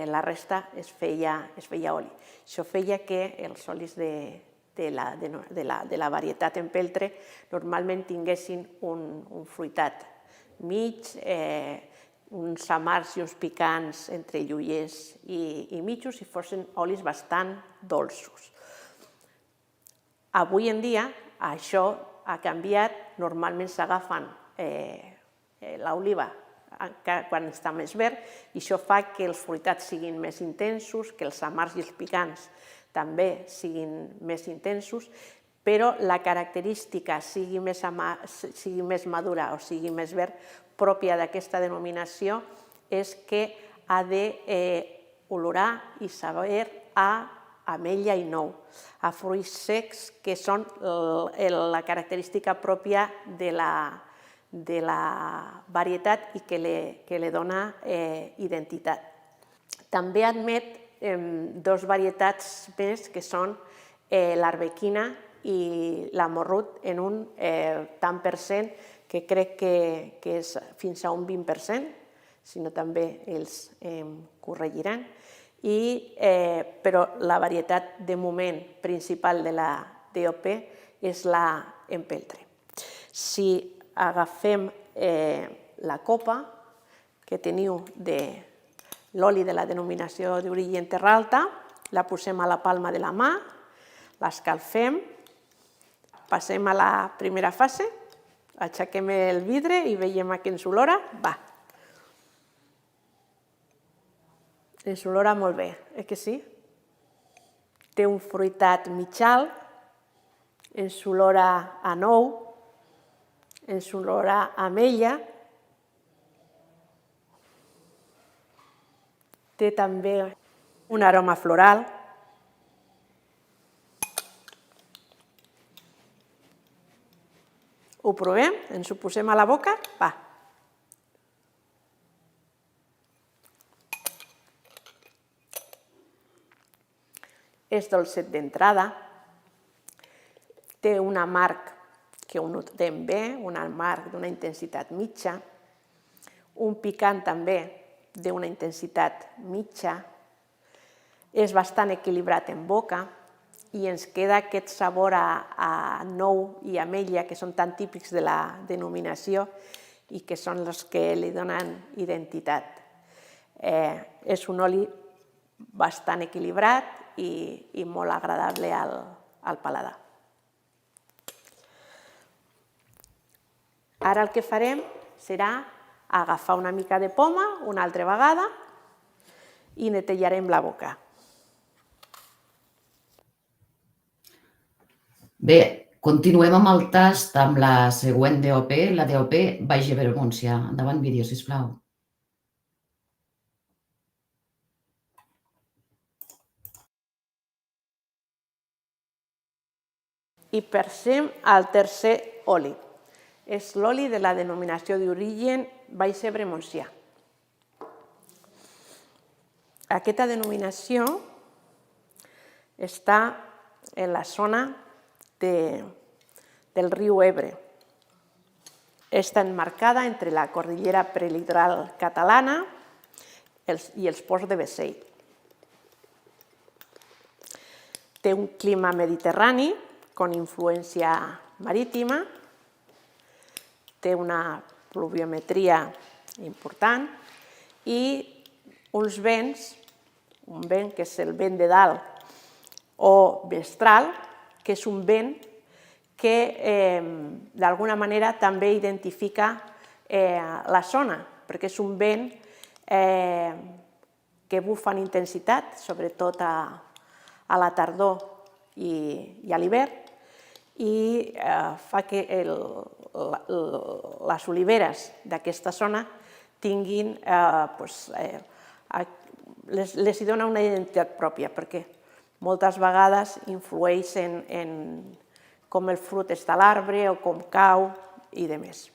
la resta es feia oli. Això feia que els olis de la varietat empeltre normalment tinguessin un fruitat mig, uns amargs i uns picants entre lleugers i mitjos, i fossin olis bastant dolços. Avui en dia això ha canviat, normalment s'agafen l'oliva quan està més verd, i això fa que els fruitats siguin més intensos, que els amargs i els picants també siguin més intensos, però la característica sigui més madura o sigui més verd, pròpia d'aquesta denominació, és que ha d'olorar i saber a ametlla i nou, a fruits secs, que són la característica pròpia de la varietat i que li dona identitat. També admet dos varietats més, que són l'arbequina i l'amorrut, en un tant per cent que crec que és fins a un 20%, si no també els corregiran, però la varietat de moment principal de la DOP és l'empeltre. Si agafem la copa que teniu de l'oli de la denominació d'origen Terra Alta, la posem a la palma de la mà, l'escalfem, passem a la primera fase, aixequem el vidre i veiem a què ens olora. Va! Ens olora molt bé, que sí? Té un fruitat mitjà, ens olora a nou, ens olora a ametlla, té també un aroma floral. Ho provem? Ens ho posem a la boca? Va! És dolcet d'entrada, té un amarg que ho notem bé, un amarg d'una intensitat mitja, un picant també d'una intensitat mitja, és bastant equilibrat en boca i ens queda aquest sabor a nou i ametlla que són tan típics de la denominació i que són els que li donen identitat. És un oli bastant equilibrat i molt agradable al paladar. Ara el que farem serà agafar una mica de poma una altra vegada i netejarem la boca. Bé, continuem amb el tast amb la següent DOP, la DOP Baix Ebre Montsià. Endavant vídeo, sisplau. I passem al tercer oli. És l'oli de la denominació d'origen Baix Ebre Montsià. Aquesta denominació està en la zona del riu Ebre. Està enmarcada entre la cordillera prelitoral catalana i els ports de Bessell. Té un clima mediterrani, con influència marítima, té una pluviometria important i uns vents, un vent que és el vent de dalt o mestral, que és un vent que d'alguna manera també identifica la zona, perquè és un vent que bufa en intensitat, sobretot a la tardor i a l'hivern, i fa que les oliveres d'aquesta zona tinguin, les hi dona una identitat pròpia, perquè moltes vegades influeix en com el fruit està a l'arbre o com cau i demés.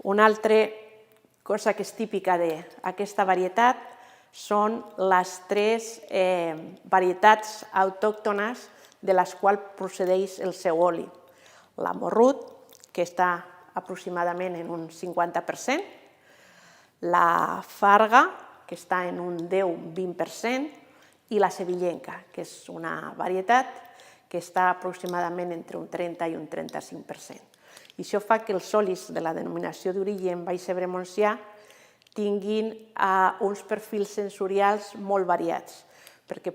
Una altra cosa que és típica d'aquesta varietat són les 3 varietats autòctones de les quals procedeix el seu oli. La morrut, que està aproximadament en un 50%, la farga, que està en un 10-20%, i la sevillenca, que és una varietat que està aproximadament entre un 30 i un 35%. I això fa que els olis de la denominació d'origen Baix Ebre Montsià tinguin uns perfils sensorials molt variats, perquè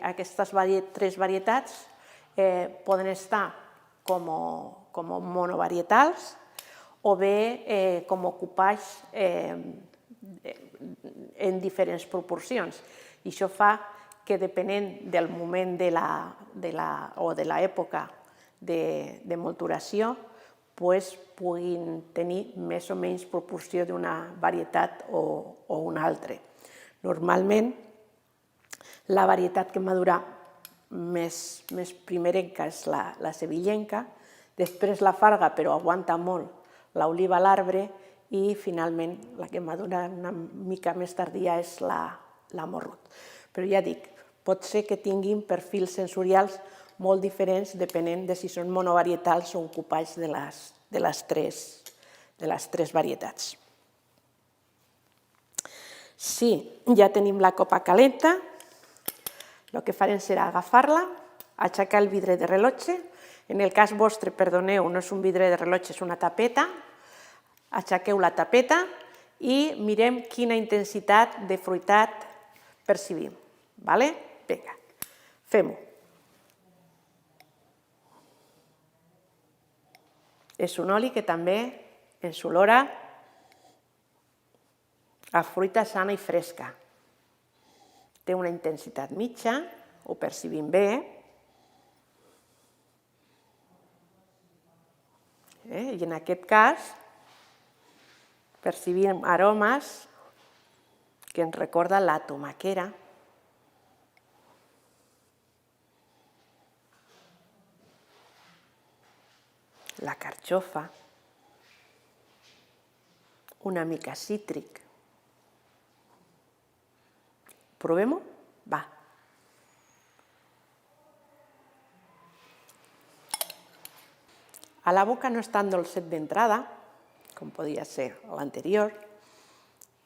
aquestes 3 varietats poden estar com monovarietals o bé com ocupats en diferents proporcions. I això fa que depenent del moment o de l'època de maturació puguin tenir més o menys proporció d'una varietat o una altra. Normalment, la varietat que madura més primerenca és la sevillenca, després la farga, però aguanta molt l'oliva a l'arbre, i finalment la que madura una mica més tardia és la morrut. Però ja dic, pot ser que tinguin perfils sensorials molt diferents depenent de si són monovarietals o ocupats de les 3 varietats. Si ja tenim la copa calenta, el que farem serà agafar-la, aixecar el vidre de rellotge. En el cas vostre, perdoneu, no és un vidre de rellotge, és una tapeta. Aixequeu la tapeta i mirem quina intensitat de fruitat percibim. Vinga, fem-ho. És un oli que també ens olora a fruita sana i fresca. Té una intensitat mitja, ho percibim bé. I en aquest cas percibim aromes que ens recorden la tomaquera, la carxofa, una mica cítric. Provem-ho? Va. A la boca no és tan dolcet d'entrada, com podia ser l'anterior.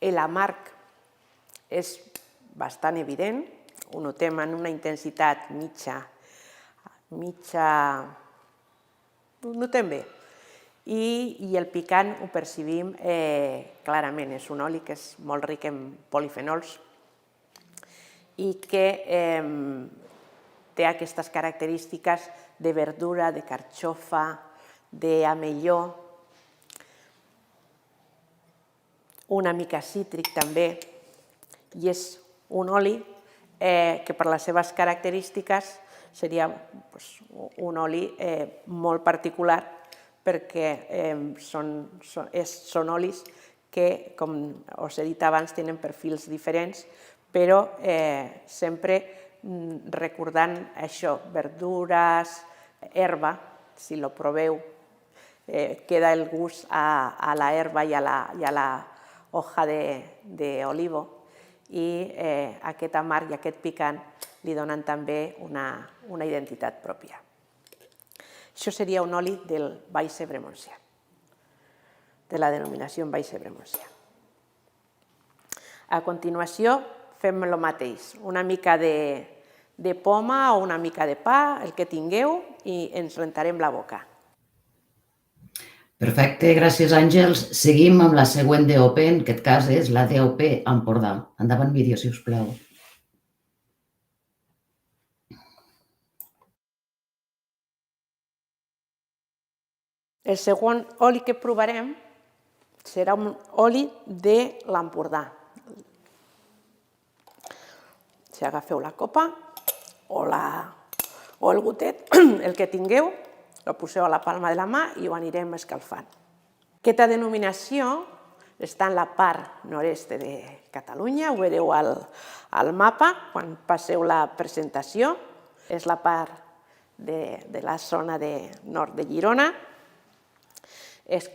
L'amarg és bastant evident, ho notem en una intensitat mitja, ho notem bé. I el picant ho percibim clarament, és un oli que és molt ric en polifenols i que té aquestes característiques de verdura, de carxofa, d'ametlló, una mica cítric també, i és un oli que per les seves característiques seria un oli molt particular perquè són olis que, com us he dit abans, tenen perfils diferents, però sempre recordant això, verdures, herba, si lo proveu, queda el gust a la herba i a la hoja d'olivo, i aquest amarg i aquest picant li donen també una identitat pròpia. Això seria un oli del Baix Ebre Montsià, de la denominació Baix Ebre Montsià. A continuació fem el mateix, una mica de poma o una mica de pa, el que tingueu, i ens rentarem la boca. Perfecte, gràcies Àngels. Seguim amb la següent DOP, en aquest cas és la DOP Empordà. Endavant vídeo, si us plau. El segon oli que provarem serà un oli de l'Empordà. Si agafeu la copa o el gotet, el que tingueu, el poseu a la palma de la mà i ho anirem escalfant. Aquesta denominació està en la part nord-est de Catalunya, ho veureu al mapa quan passeu la presentació. És la part de la zona de nord de Girona. És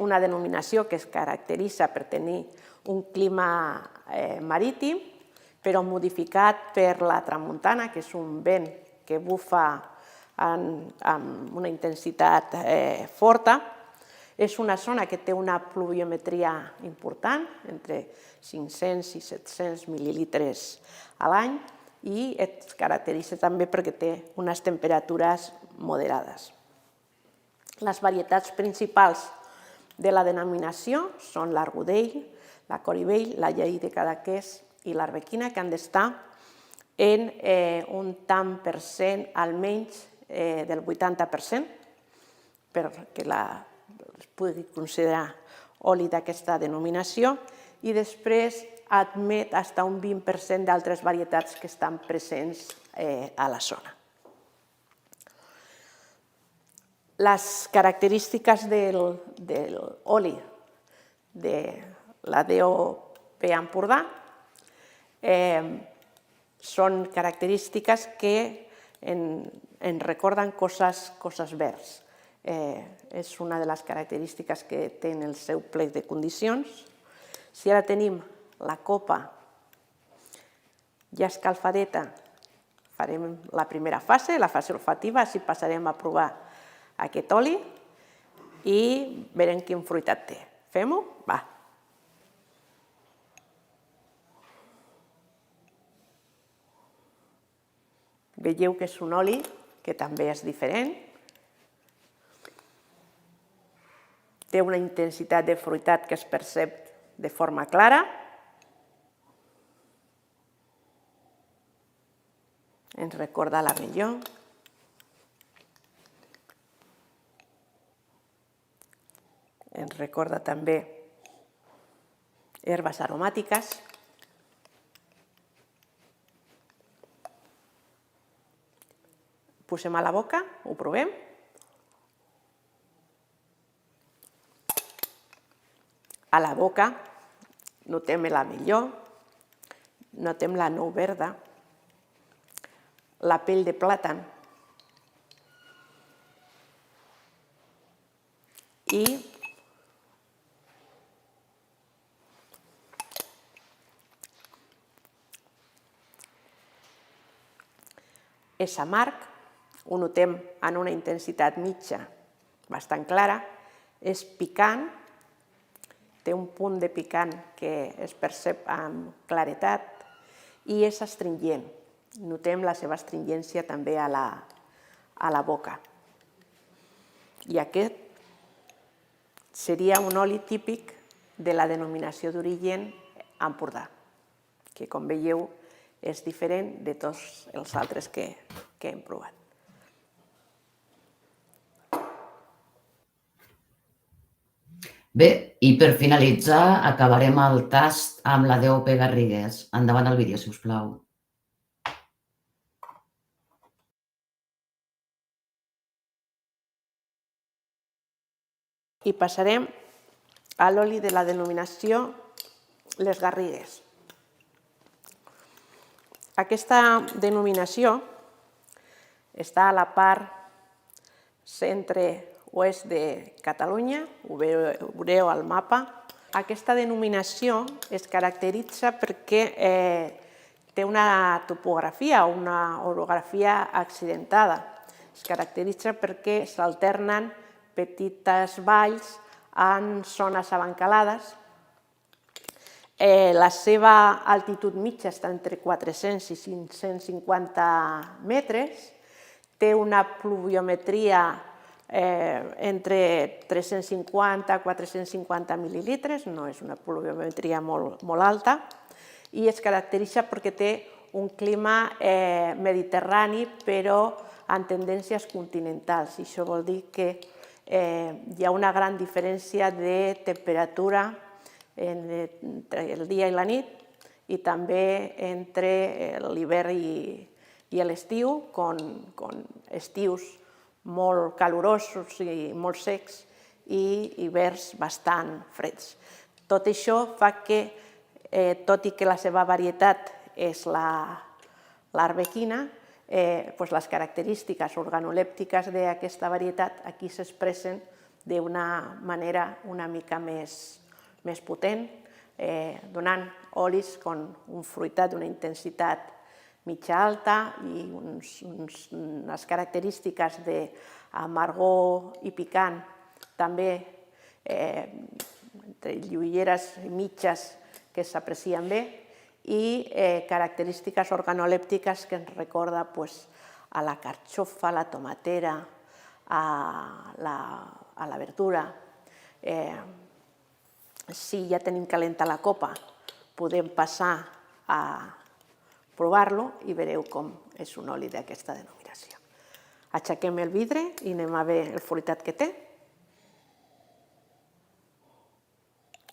una denominació que es caracteritza per tenir un clima marítim, però modificat per la tramuntana, que és un vent que bufa amb una intensitat forta. És una zona que té una pluviometria important, entre 500 i 700 mil·lilitres a l'any, i es caracteritza també perquè té unes temperatures moderades. Les varietats principals de la denominació són l'argudell, la corivell, la llei de Cadaqués i l'arbequina, que han d'estar en un tant per cent, almenys del 80%, perquè es pugui considerar oli d'aquesta denominació, i després admet fins a un 20% d'altres varietats que estan presents a la zona. Les característiques de l'oli de la DOP Empordà són característiques que ens recorden coses verds. És una de les característiques que té en el seu plec de condicions. Si ara tenim la copa ja escalfadeta, farem la primera fase, la fase olfativa, així passarem a provar aquest oli i veurem quin fruitat té. Fem-ho? Va. Veieu que és un oli que també és diferent. Té una intensitat de fruitat que es percep de forma clara. Ens recorda l'abelló. Ens recorda també herbes aromàtiques. Posem a la boca, ho provem. A la boca notem l'abelló, notem la nou verda, la pell de plàtan i és amarg, ho notem en una intensitat mitja bastant clara, és picant, té un punt de picant que es percep amb claretat i és astringent. Notem la seva astringència també a la boca. I aquest seria un oli típic de la denominació d'origen Empordà, que com veieu és diferent de tots els altres que hem provat. Bé, i per finalitzar acabarem el tast amb la DOP Garrigues. Endavant el vídeo, si us plau. I passarem a l'oli de la denominació Les Garrigues. Aquesta denominació està a la part centre-oest de Catalunya, ho veureu al mapa. Aquesta denominació es caracteritza perquè té una topografia o una orografia accidentada. Es caracteritza perquè s'alternen petites valls en zones abancalades. La seva altitud mitja està entre 400 i 550 metres. Té una pluviometria entre 350 i 450 mil·lilitres, no és una pluviometria molt alta, i es caracteritza perquè té un clima mediterrani però amb tendències continentals. I això vol dir que hi ha una gran diferència de temperatura entre el dia i la nit i també entre l'hivern i l'estiu, con estius molt calorosos i molt secs i hiverns bastant freds. Tot això fa que, tot i que la seva varietat és l'arbequina, les característiques organolèptiques d'aquesta varietat aquí s'expressen d'una manera una mica més potent, donant olis amb un fruitat d'una intensitat mitja alta i unes característiques d'amargor i picant també entre lleugeres i mitges que s'aprecien bé i característiques organolèptiques que ens recorden a la carxofa, a la tomatera, a la verdura. Si ja tenim calenta la copa, podem passar a provar-lo i veureu com és un oli d'aquesta denominació. Aixequem el vidre i anem a veure el fruitat que té.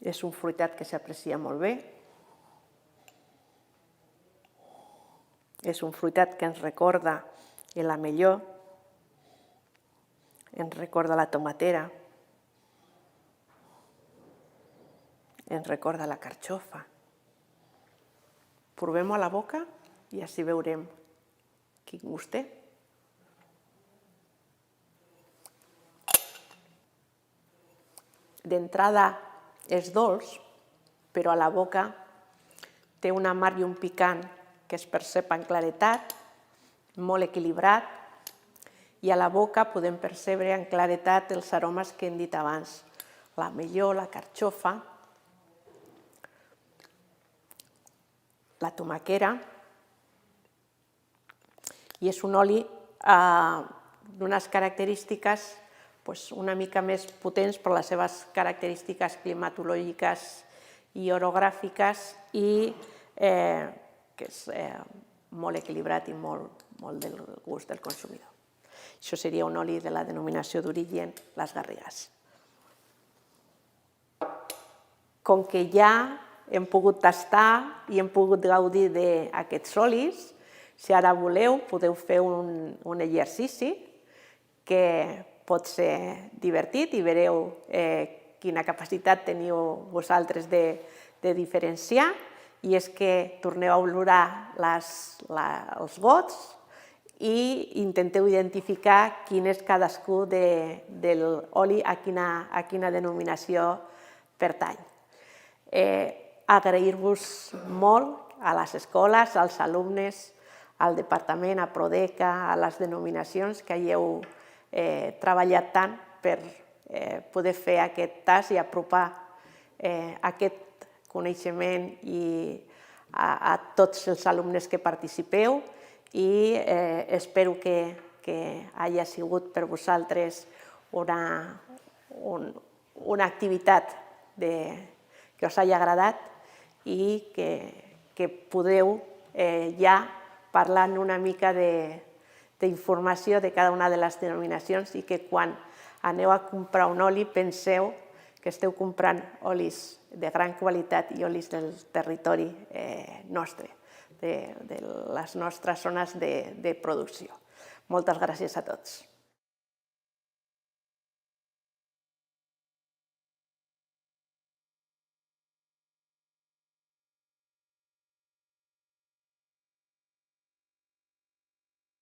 És un fruitat que s'aprecia molt bé. És un fruitat que ens recorda l'ametller, ens recorda la tomatera, ens recorda la carxofa. Provem-ho a la boca i així veurem quin gust té. D'entrada és dolç, però a la boca té un amarg i un picant que es percep en claretat, molt equilibrat, i a la boca podem percebre en claretat els aromes que hem dit abans, l'ametller, la carxofa, la tomaquera, i és un oli d'unes característiques una mica més potents per les seves característiques climatològiques i orogràfiques i que és molt equilibrat i molt del gust del consumidor. Això seria un oli de la denominació d'origen Les Garrigues. Com que ja hem pogut tastar i hem pogut gaudir d'aquests olis, si ara voleu podeu fer un exercici que pot ser divertit i veureu quina capacitat teniu vosaltres de diferenciar, i és que torneu a olorar els gots i intenteu identificar quin és cadascú de l'oli a quina denominació pertany. Agrair-vos molt a les escoles, als alumnes, al departament, a Prodeca, a les denominacions que hagueu treballat tant per poder fer aquest tast i apropar aquest coneixement a tots els alumnes que participeu i espero que hagi sigut per vosaltres una activitat que us hagi agradat i que podeu ja parlar una mica d'informació de cada una de les denominacions i que quan aneu a comprar un oli penseu que esteu comprant olis de gran qualitat i olis del territori nostre, de les nostres zones de producció. Moltes gràcies a tots.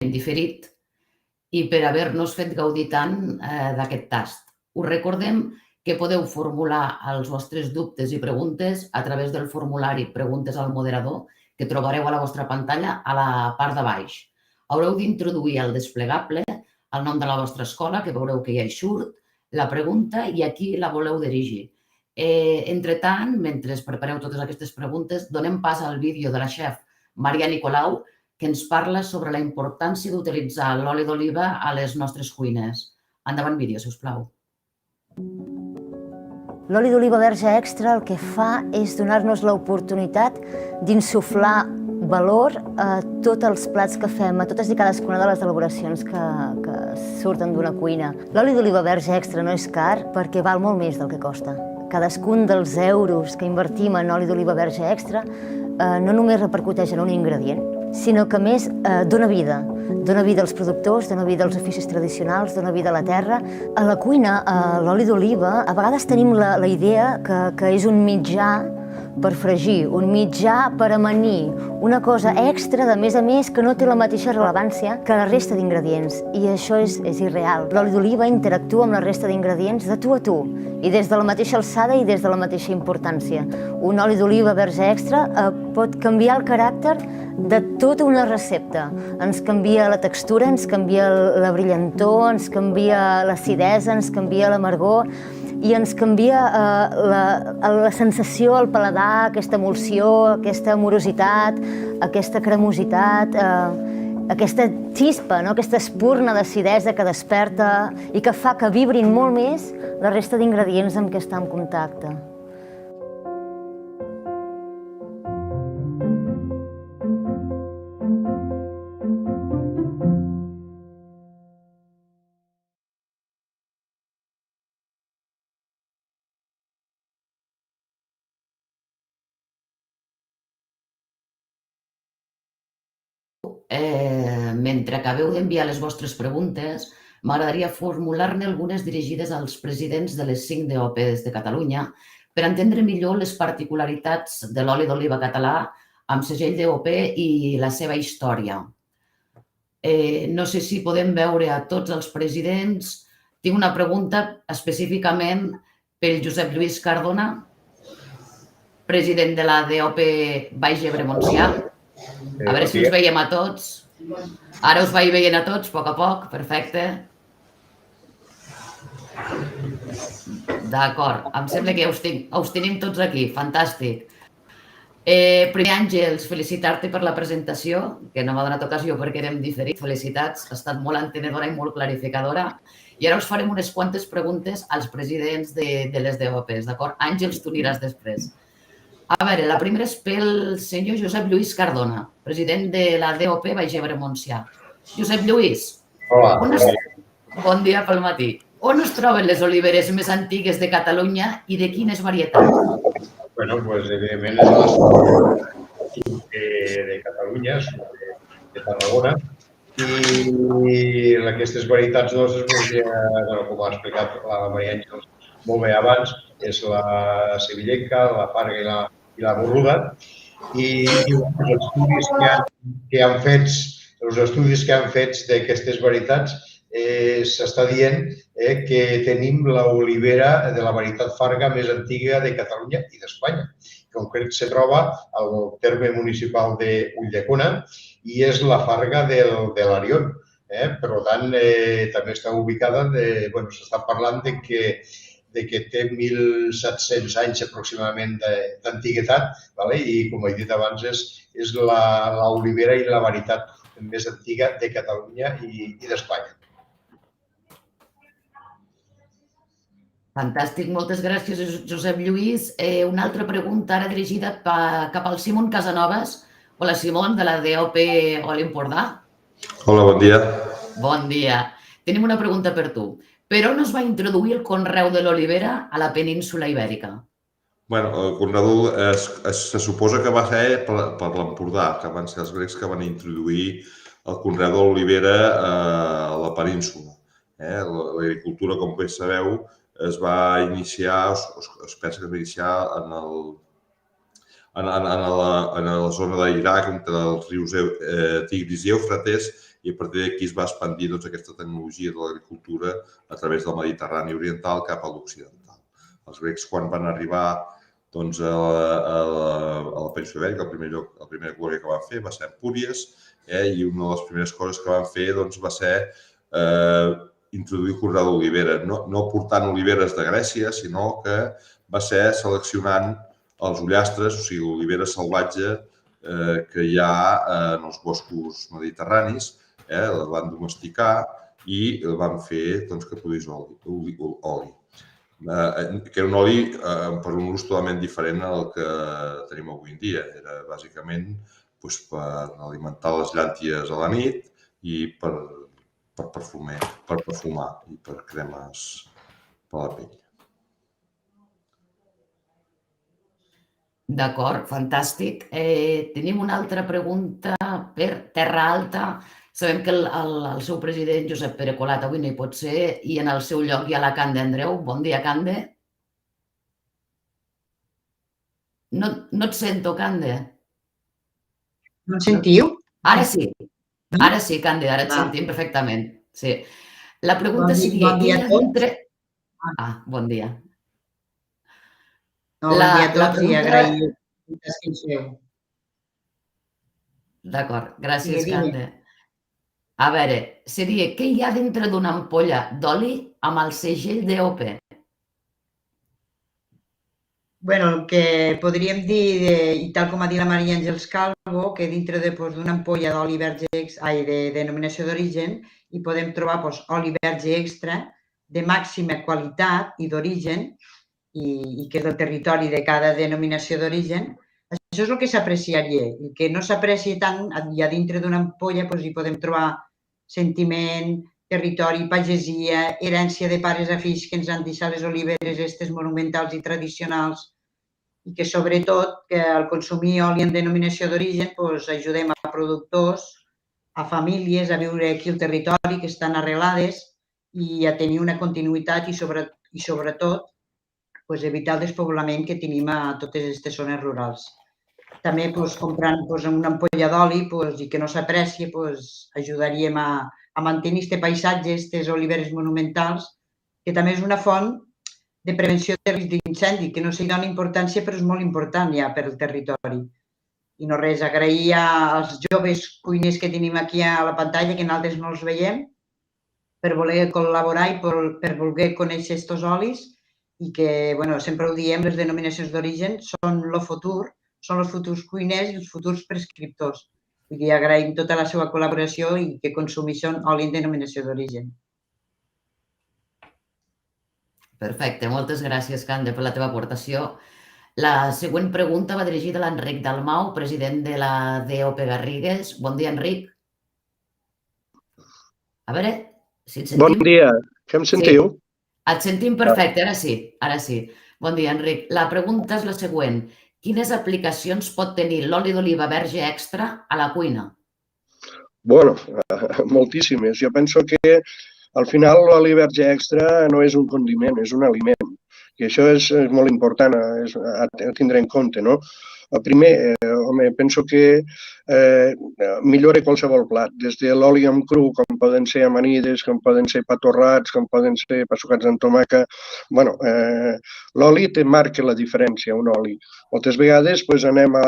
En diferit i per haver-nos fet gaudir tant d'aquest tast. Us recordem que podeu formular els vostres dubtes i preguntes a través del formulari Preguntes al moderador que trobareu a la vostra pantalla a la part de baix. Haureu d'introduir al desplegable el nom de la vostra escola, que veureu que ja hi surt, la pregunta i a qui la voleu dirigir. Entretant, mentre prepareu totes aquestes preguntes, donem pas al vídeo de la xef Maria Nicolau, que ens parla sobre la importància d'utilitzar l'oli d'oliva a les nostres cuines. Endavant vídeo, si us plau. L'oli d'oliva verge extra el que fa és donar-nos l'oportunitat d'insuflar valor a tots els plats que fem, a totes i cadascuna de les elaboracions que surten d'una cuina. L'oli d'oliva verge extra no és car perquè val molt més del que costa. Cadascun dels euros que invertim en oli d'oliva verge extra no només repercuteix en un ingredient, sinó que a més dona vida. Dona vida als productors, dona vida als oficis tradicionals, dona vida a la terra. A la cuina, l'oli d'oliva, a vegades tenim la idea que és un mitjà per fregir, un mitjà per amanir, una cosa extra de més a més que no té la mateixa rellevància que la resta d'ingredients, i això és irreal. L'oli d'oliva interactua amb la resta d'ingredients de tu a tu, i des de la mateixa alçada i des de la mateixa importància. Un oli d'oliva verge extra pot canviar el caràcter de tota una recepta. Ens canvia la textura, ens canvia la brillantor, ens canvia l'acidesa, ens canvia l'amargor, i ens canvia la sensació, el paladar, aquesta emulsió, aquesta amorositat, aquesta cremositat, aquesta xispa, aquesta espurna d'acidesa que desperta i que fa que vibrin molt més la resta d'ingredients amb què està en contacte. Mentre acabeu d'enviar les vostres preguntes, m'agradaria formular-ne algunes dirigides als presidents de les 5 DOPs de Catalunya per entendre millor les particularitats de l'oli d'oliva català amb segell DOP i la seva història. No sé si podem veure a tots els presidents. Tinc una pregunta específicament pel Josep Lluís Cardona, president de la DOP Baix Ebre Montsià. A veure si us veiem a tots. Ara us vaig veient a tots, a poc, perfecte. D'acord, em sembla que us tenim tots aquí, fantàstic. Primer, Àngels, felicitar-te per la presentació, que no m'ha donat ocasió perquè érem diferits. Felicitats, ha estat molt entenedora i molt clarificadora. I ara us farem unes quantes preguntes als presidents de les DOPs, d'acord? Àngels, tu aniràs després. A veure, la primera és pel senyor Josep Lluís Cardona, president de la DOP Baix Ebre Montsià. Josep Lluís. Hola. Bon dia pel matí. On es troben les oliveres més antigues de Catalunya i de quines varietats? Bueno, pues evidentment és la zona de Catalunya, de Tarragona, i aquestes varietats nostres, com ha explicat la Maria Àngels molt bé abans, és la sevillenca, la farga i la borruda, i els estudis que han fet d'aquestes varietats s'està dient que tenim l'olivera de la varietat farga més antiga de Catalunya i d'Espanya. En concret, se troba al terme municipal d'Ulldecona i és la farga de l'Arion. Per tant, també està ubicada, s'està parlant de que té 1.700 anys aproximadament d'antiguitat i, com he dit abans, és l'olivera i la varietat més antiga de Catalunya i d'Espanya. Fantàstic, moltes gràcies, Josep Lluís. Una altra pregunta ara dirigida cap al Simon Casanovas. Hola, Simon, de la DOP Oli Empordà. Hola, bon dia. Bon dia. Tenim una pregunta per tu. Per on es va introduir el conreu de l'olivera a la península Ibèrica? Bueno, el conreu se suposa que va ser per l'Empordà, que van ser els grecs que van introduir el conreu de l'olivera a la península. L'agricultura, com bé sabeu, es va iniciar, es pensa que es va iniciar en la zona d'Iraq, entre els rius Tigris i Eufrates, i a partir d'aquí es va expandir aquesta tecnologia de l'agricultura a través del Mediterrani oriental cap a l'occidental. Els grecs, quan van arribar doncs, a la península Ibèrica. La primera colònia que van fer va ser a Empúries, i una de les primeres coses que van fer va ser introduir el conreu d'olivera, no portant oliveres de Grècia, sinó que va ser seleccionant els ullastres, o sigui, l'olivera salvatge que hi ha en els boscos mediterranis, la van domesticar i van fer que produís oli, que era un oli per un ús totalment diferent al que tenim avui en dia. Era bàsicament per alimentar les llànties a la nit i per perfumar i per cremes per la pell. D'acord, fantàstic. Tenim una altra pregunta per Terra Alta. Sabem que el seu president, Josep Pere Colat, avui no hi pot ser i en el seu lloc hi ha la Cande Andreu. Bon dia, Cande. No et sento, Cande. No em sentiu? Ara sí, Cande, ara et sentim perfectament. Sí. La pregunta seria... Bon dia a tots. Bon dia. Bon dia a tots i agrair les que ens feu. D'acord, gràcies, Cande. A veure, seria, què hi ha dintre d'una ampolla d'oli amb el segell DOP? Bueno, el que podríem dir, i tal com ha dit la Maria Àngels Calvo, que dintre d'una ampolla d'oli verge de denominació d'origen hi podem trobar oli verge extra de màxima qualitat i d'origen i que és del territori de cada denominació d'origen. Això és el que s'apreciaria. El que no s'aprecia tant, i a dintre d'una ampolla hi podem trobar sentiment, territori, pagesia, herència de pares a fills que ens han deixat les oliveres aquestes monumentals i tradicionals i que sobretot que al consumir oli en denominació d'origen ajudem a productors, a famílies a viure aquí al territori que estan arrelades i a tenir una continuïtat i sobretot evitar el despoblament que tenim a totes aquestes zones rurals. També comprant una ampolla d'oli i que no s'aprecia ajudaríem a mantenir aquest paisatge, aquestes oliveres monumentals, que també és una font de prevenció de risc d'incendi, que no s'hi dona importància però és molt important ja per al territori. I no res, agrair als joves cuiners que tenim aquí a la pantalla, que nosaltres no els veiem, per voler col·laborar i per voler conèixer aquests olis i que, sempre ho diem, les denominacions d'origen són el futur, són els futurs cuiners i els futurs prescriptors. Vull dir, agraïm tota la seva col·laboració i que consumeixen oli en denominació d'origen. Perfecte, moltes gràcies, Cande, per la teva aportació. La següent pregunta va dirigida a l'Enric Dalmau, president de la DOP Garrigues. Bon dia, Enric. A veure, si et sentim... Bon dia, que em sentiu? Sí, et sentim perfecte, ara sí. Bon dia, Enric. La pregunta és la següent. Quines aplicacions pot tenir l'oli d'oliva verge extra a la cuina? Bueno, moltíssimes. Jo penso que al final l'oli verge extra no és un condiment, és un aliment. I això és molt important a tindre en compte, no? Primer, penso que millora qualsevol plat, des de l'oli amb cru, com poden ser amanides, com poden ser patorrats, com poden ser passucats amb tomàquet. Bueno, l'oli te marca la diferència, un oli. Moltes vegades anem a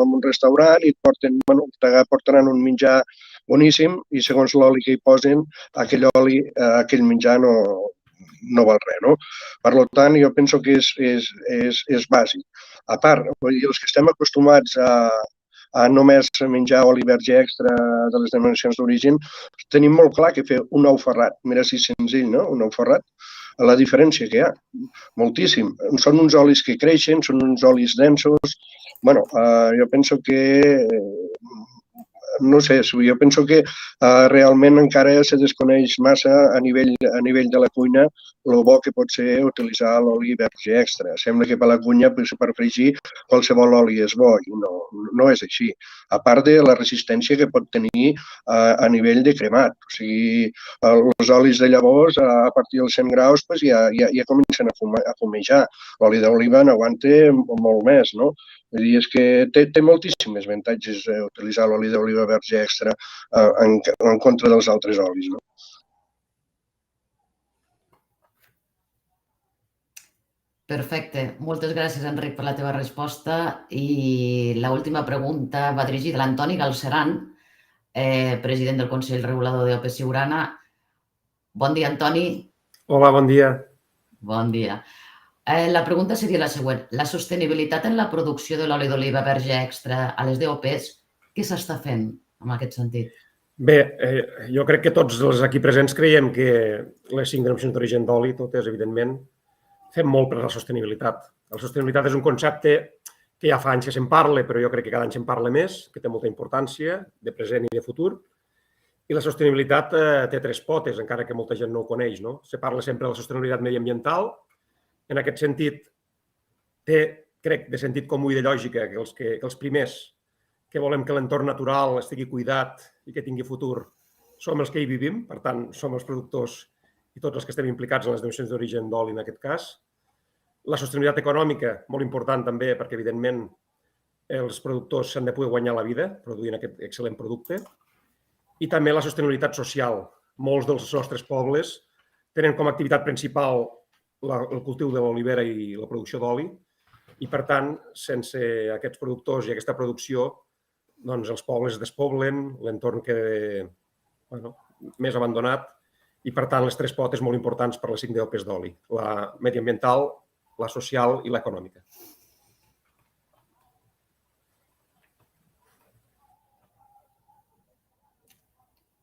un restaurant i portaran un menjar boníssim i segons l'oli que hi posen, aquell menjar no val res, no? Per tant, jo penso que és bàsic. A part, els que estem acostumats a només menjar oli verge extra de les denominacions d'origen, tenim molt clar que fer un ou ferrat, mira si és senzill, no? Un ou ferrat, la diferència que hi ha, moltíssim. Són uns olis que creixen, són uns olis densos. Bueno, jo penso que no sé, jo penso que realment encara se desconeix massa a nivell de la cuina el bo que pot ser utilitzar l'oli verge extra. Sembla que per la cuina, per fregir, qualsevol oli és bo i no és així. A part de la resistència que pot tenir a nivell de cremat. O sigui, els olis de llavors, a partir dels 100 graus, ja comencen a fumejar. L'oli d'oliva n'aguanta molt més, no? Vull dir, és que té moltíssims avantatges utilitzar l'oli d'oliva verge extra en contra dels altres olis, no? Perfecte. Moltes gràcies, Enric, per la teva resposta. I l'última pregunta va dirigida a l'Antoni Galceran, president del Consell Regulador d'OP Siurana. Bon dia, Antoni. Hola, bon dia. Bon dia. La pregunta seria la següent. La sostenibilitat en la producció de l'oli d'oliva verge extra a les DOPs, què s'està fent en aquest sentit? Bé, jo crec que tots els aquí presents creiem que les 5 denominacions d'origen d'oli, totes, evidentment, fem molt per la sostenibilitat. La sostenibilitat és un concepte que ja fa anys que se'n parla, però jo crec que cada any se'n parla més, que té molta importància, de present i de futur. I la sostenibilitat té 3 potes, encara que molta gent no ho coneix. Se parla sempre de la sostenibilitat mediambiental. En aquest sentit, té, crec, de sentit comú i de lògica que els primers que volem que l'entorn natural estigui cuidat i que tingui futur som els que hi vivim, per tant, som els productors i tots els que estem implicats en les denominacions d'origen d'oli en aquest cas. La sostenibilitat econòmica, molt important també, perquè evidentment els productors s'han de poder guanyar la vida produint aquest excel·lent producte. I també la sostenibilitat social. Molts dels nostres pobles tenen com a activitat principal el cultiu de l'olivera i la producció d'oli i, per tant, sense aquests productors i aquesta producció, doncs els pobles es despoblen, l'entorn queda més abandonat i, per tant, les 3 potes molt importants per les 5 DOPs d'oli, la mediambiental, la social i l'econòmica.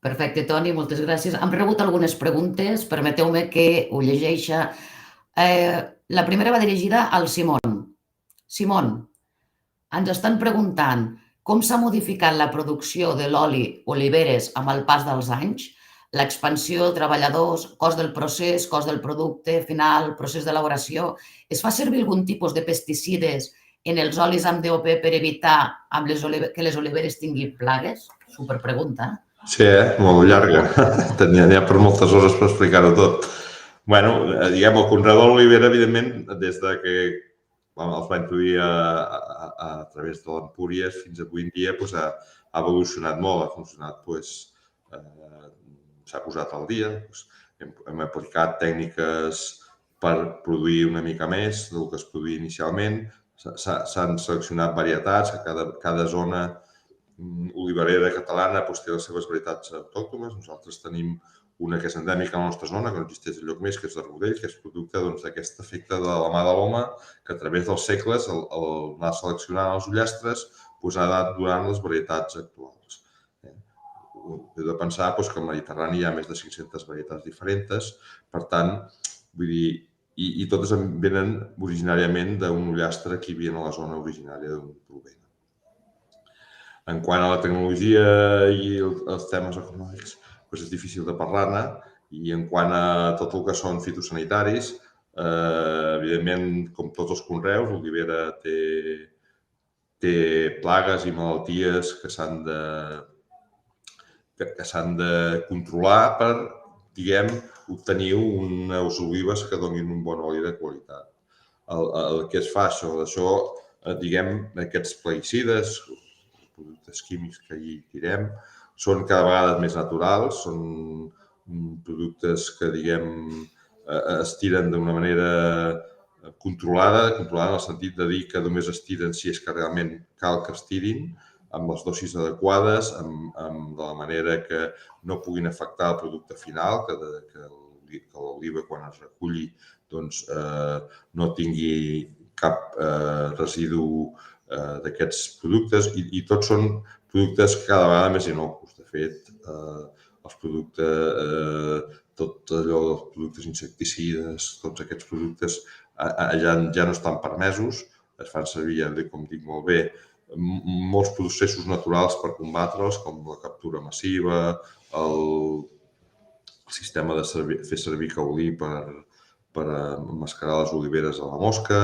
Perfecte, Toni, moltes gràcies. Hem rebut algunes preguntes, permeteu-me que ho llegeixi. La primera va dirigida al Simon. Simon, ens estan preguntant com s'ha modificat la producció de l'oli oliveres amb el pas dels anys, l'expansió, treballadors, cost del procés, cost del producte final, procés d'elaboració. Es fa servir algun tipus de pesticides en els olis amb DOP per evitar que les oliveres tinguin plagues? Superpregunta. Sí, molt llarga. N'hi ha per moltes hores per explicar-ho tot. Bé, diguem, el conreu de l'olivera, evidentment, des de que els va introduir a través de l'Empúries fins avui en dia, ha evolucionat molt, ha funcionat, s'ha posat al dia, hem aplicat tècniques per produir una mica més del que es produïa inicialment, s'han seleccionat varietats, cada zona oliverera catalana té les seves varietats autòctones. Nosaltres tenim una que és endèmica a la nostra zona, que no existeix enlloc més, que és d'Argudell, que és producte d'aquest efecte de la mà de l'home, que a través dels segles, al anar seleccionant els ullastres, ha anat donant les varietats actuals. He de pensar que al Mediterrani hi ha més de 500 varietats diferents, per tant, vull dir, i totes venen originàriament d'un ullastre que hi havia a la zona originària d'on provenen. En quant a la tecnologia i els temes econòmics, és difícil de parlar-ne, i en quant a tot el que són fitosanitaris, evidentment, com tots els conreus, l'olivera té plagues i malalties que s'han de controlar per, diguem, obtenir unes olives que donin un bon oli de qualitat. El que es fa això, diguem, aquests plaguicides, productes químics que hi tirem, són cada vegada més naturals, són productes que, diguem, es tiren d'una manera controlada en el sentit de dir que només es tiren si és que realment cal que es tirin, amb les dosis adequades, de la manera que no puguin afectar el producte final, que l'oliva quan es reculli no tingui cap residu d'aquests productes, i tots són productes cada vegada més innocus. De fet, els productes, tot allò dels productes insecticides, tots aquests productes ja no estan permesos, es fan servir, com dic molt bé, molts processos naturals per combatre'ls, com la captura massiva, el sistema de fer servir caolí per emmascarar les oliveres a la mosca,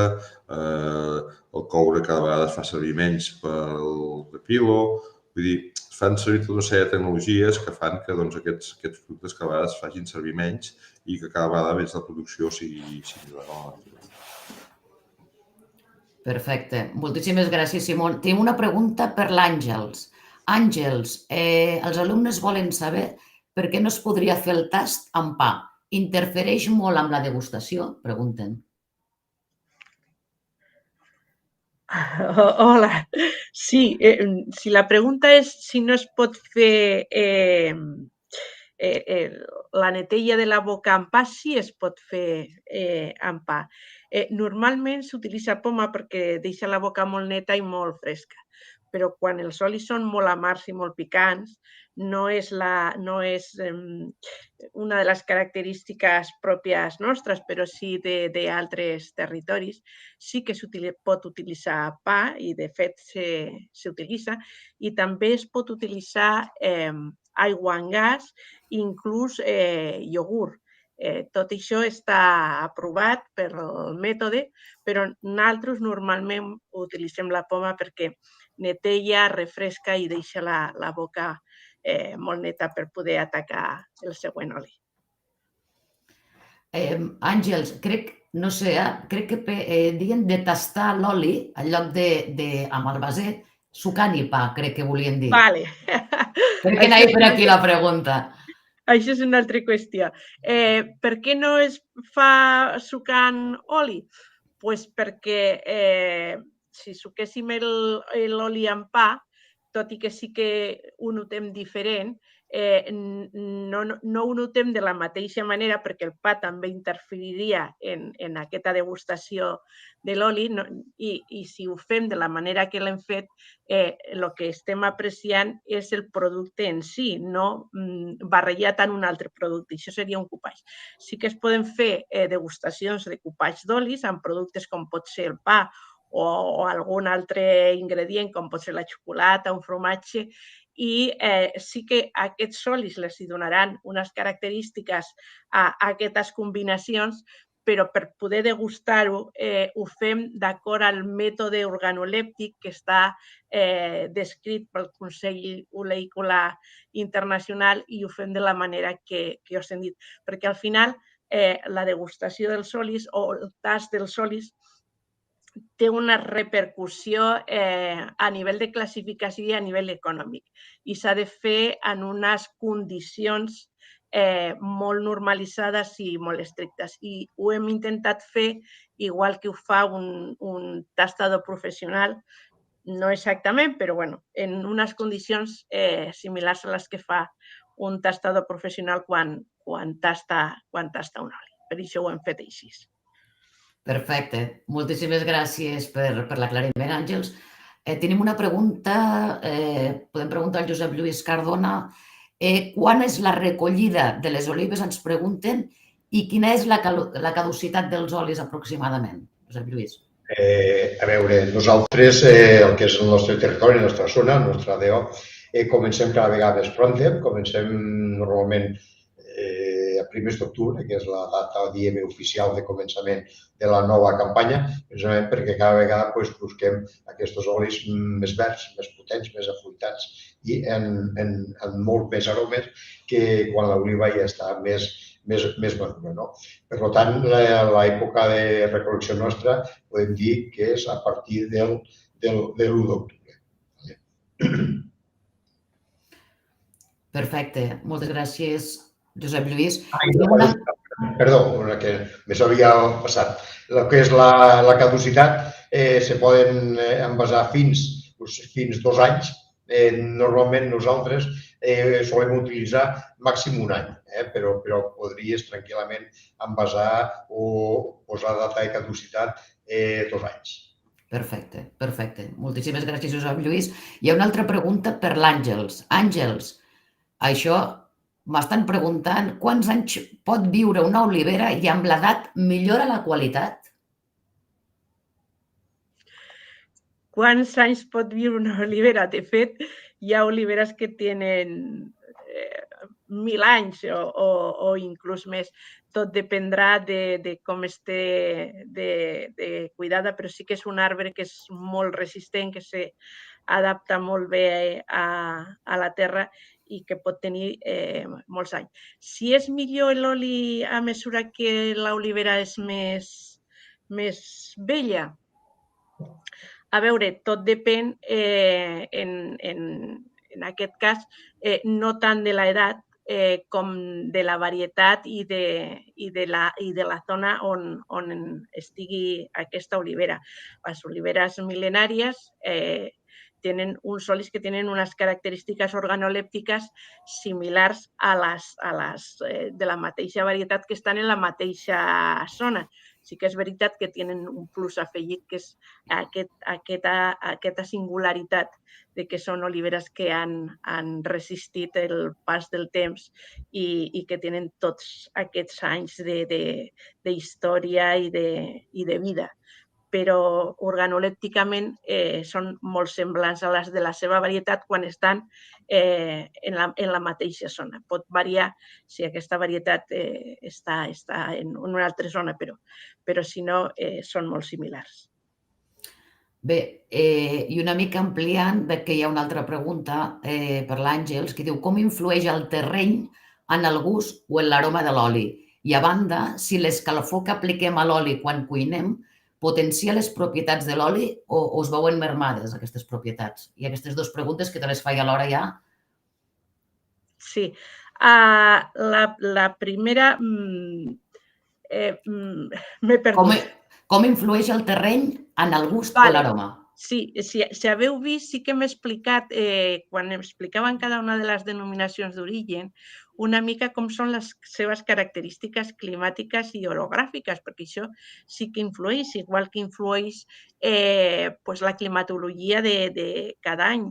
el coure cada vegada es fa servir menys pel repilo. Vull dir, es fan servir tota una sèrie de tecnologies que fan que aquests productes cada vegada es facin servir menys i que cada vegada més la producció sigui legal. Perfecte. Moltíssimes gràcies, Simon. Tenim una pregunta per l'Àngels. Àngels, els alumnes volen saber per què no es podria fer el tast amb pa. Interfereix molt amb la degustació? Pregunten. Hola. Sí, si la pregunta és si no es pot fer la neteja de la boca amb pa, sí es pot fer amb pa. Normalment s'utilitza poma perquè deixa la boca molt neta i molt fresca, però quan els olis són molt amargs i molt picants, no és una de les característiques pròpies nostres, però sí d'altres territoris. Sí que pot utilitzar pa i, de fet, s'utilitza. I també es pot utilitzar aigua amb gas i inclús iogurt. Tot això està aprovat pel mètode, però nosaltres normalment utilitzem la poma perquè neteja, refresca i deixa la boca molt neta per poder atacar el següent oli. Àngels, crec que deien de tastar l'oli en lloc de amb el vaset, sucant-hi pa, crec que volien dir. Vale. Crec que anava per aquí la pregunta. Això és una altra qüestió. Per què no es fa sucant oli? Doncs perquè si suquéssim l'oli amb pa, tot i que sí que ho notem diferent, no ho notem de la mateixa manera perquè el pa també interferiria en aquesta degustació de l'oli i si ho fem de la manera que l'hem fet, el que estem apreciant és el producte en si, no barrejat en un altre producte. Això seria un cupatge. Sí que es poden fer degustacions de cupatge d'olis amb productes com pot ser el pa o algun altre ingredient com pot ser la xocolata, un formatge, i sí que aquests olis les donaran unes característiques a aquestes combinacions, però per poder degustar-ho ho fem d'acord al mètode organolèptic que està descrit pel Consell Oleícola Internacional i ho fem de la manera que us hem dit. Perquè al final la degustació dels olis o el tast dels olis té una repercussió a nivell de classificació i a nivell econòmic i s'ha de fer en unes condicions molt normalitzades i molt estrictes. I ho hem intentat fer igual que ho fa un tastador professional, no exactament, però bueno, en unes condicions similars a les que fa un tastador professional quan tasta un oli. Per això ho hem fet així. Perfecte. Moltíssimes gràcies per l'aclariment, Àngels. Tenim una pregunta, podem preguntar al Josep Lluís Cardona. Quan és la recollida de les olives, ens pregunten, i quina és la caducitat dels olis aproximadament, Josep Lluís? A veure, nosaltres, el que és el nostre territori, la nostra zona, el nostre ADO, comencem cada vegada més prompte, comencem normalment a primers d'octubre, que és la data, diem, oficial de començament de la nova campanya, precisament perquè cada vegada busquem aquests olis més verds, més potents, més afruitats i amb molt més aromes que quan l'oliva ja està més madura. No? Per tant, l'època de recol·lecció nostra podem dir que és a partir de l'1 d'octubre. Perfecte. Moltes gràcies, Josep Lluís. Perdó, que me s'havia passat. El que és la caducitat se poden envasar fins 2 anys. Normalment nosaltres solem utilitzar màxim un any, però podries tranquil·lament envasar o posar data de caducitat 2 anys. Perfecte, perfecte. Moltíssimes gràcies, Josep Lluís. Hi ha una altra pregunta per l'Àngels. Àngels, això m'estan preguntant quants anys pot viure una olivera i amb l'edat millora la qualitat? Quants anys pot viure una olivera? De fet, hi ha oliveres que tenen 1.000 anys o inclús més. Tot dependrà de com esté de cuidada, però sí que és un arbre que és molt resistent, que s'adapta molt bé a la terra i que pot tenir molts anys. Si és millor l'oli a mesura que l'olivera és més vella? A veure, tot depèn, en aquest cas, no tant de l'edat, com de la varietat i de la zona on estigui aquesta olivera. Les oliveres mil·lenàries tenen uns olis que tenen unes característiques organolèptiques similars a les de la mateixa varietat que estan en la mateixa zona. Sí que és veritat que tenen un plus afegit, que és aquesta singularitat de que són oliveres que han resistit el pas del temps i que tenen tots aquests anys d'història i de vida. Però organolèpticament són molt semblants a les de la seva varietat quan estan en la mateixa zona. Pot variar si aquesta varietat està en una altra zona, però si no, són molt similars. Bé, i una mica ampliant, veig que hi ha una altra pregunta per l'Àngels que diu com influeix el terreny en el gust o en l'aroma de l'oli? I a banda, si l'escalfor que apliquem a l'oli quan cuinem potencia les propietats de l'oli o es veuen mermades aquestes propietats? I aquestes dues preguntes que te les faig alhora ja. Sí. La primera m'he perdut. Com influeix el terreny en el gust o l'aroma? Sí, si haveu vist, sí que m'he explicat, quan explicaven cada una de les denominacions d'origen, una mica com són les seves característiques climàtiques i orogràfiques, perquè això sí que influeix, igual que influeix la climatologia de cada any,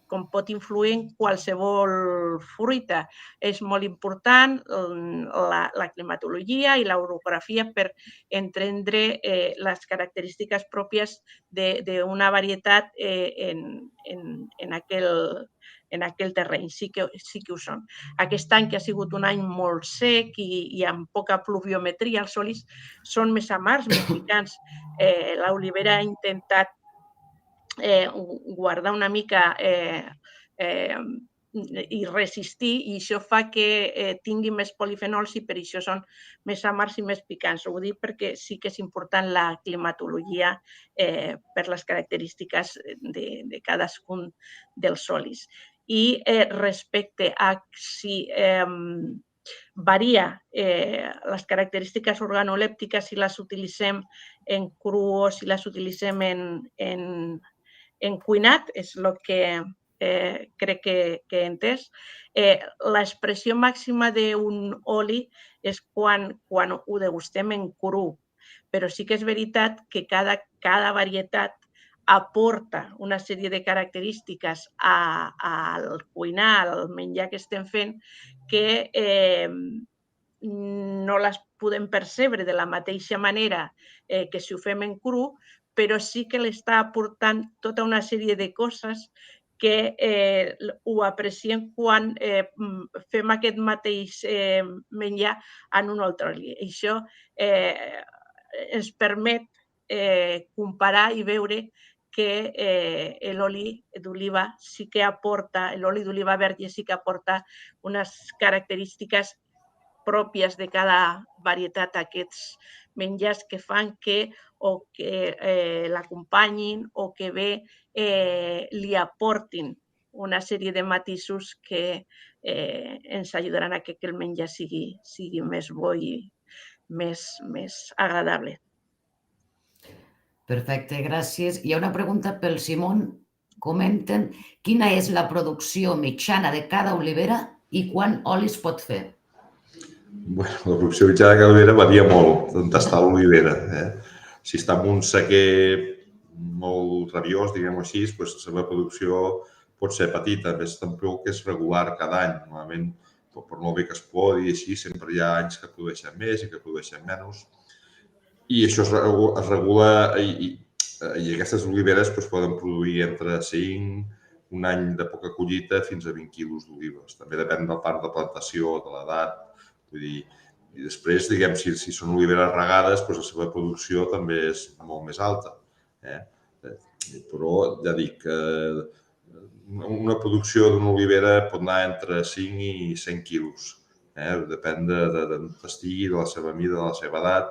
com pot influir en qualsevol fruita. És molt important la climatologia i l'orografia per entendre les característiques pròpies d'una varietat en aquell terreny. Sí que ho són. Aquest any, que ha sigut un any molt sec i amb poca pluviometria, els olis són més amars, més picants. L'olivera ha intentat guardar una mica i resistir, i això fa que tingui més polifenols i per això són més amars i més picants. Ho dic perquè sí que és important la climatologia per les característiques de cadascun dels olis. I respecte a si varia les característiques organolèptiques si les utilitzem en cru o si les utilitzem en cuinat, és el que crec que he entès. L'expressió màxima d'un oli és quan ho degustem en cru, però sí que és veritat que cada varietat aporta una sèrie de característiques al cuinar, al menjar que estem fent, que no les podem percebre de la mateixa manera que si ho fem en cru, però sí que l'està aportant tota una sèrie de coses que ho apreciem quan fem aquest mateix menjar en un altre oli. Això ens permet comparar i veure que l'oli d'oliva sí que aporta, l'oli d'oliva verge sí que aporta unes característiques pròpies de cada varietat, aquests menjars que fan que o que l'acompanyin o que bé li aportin una sèrie de matisos que ens ajudaran a que el menjar sigui més bo i més agradable. Perfecte, gràcies. Hi ha una pregunta pel Simón. Comenten quina és la producció mitjana de cada olivera i quant oli es pot fer? Bueno, la producció mitjana de cada olivera varia molt d'on està l'olivera. Si està en un sequer molt rabiós, diguem-ho així, la seva producció pot ser petita, més tampoc és regular cada any. Normalment, per molt bé que es podi, així, sempre hi ha anys que produeixen més i que produeixen menys. I això es regula i aquestes oliveres poden produir entre 5, un any de poca collita, fins a 20 quilos d'olives. També depèn del parc de plantació, de l'edat. I després, diguem, si són oliveres regades, la seva producció també és molt més alta. Però, ja dic, una producció d'una olivera pot anar entre 5 i 100 quilos. Depèn d'on estigui, de la seva mida, de la seva edat.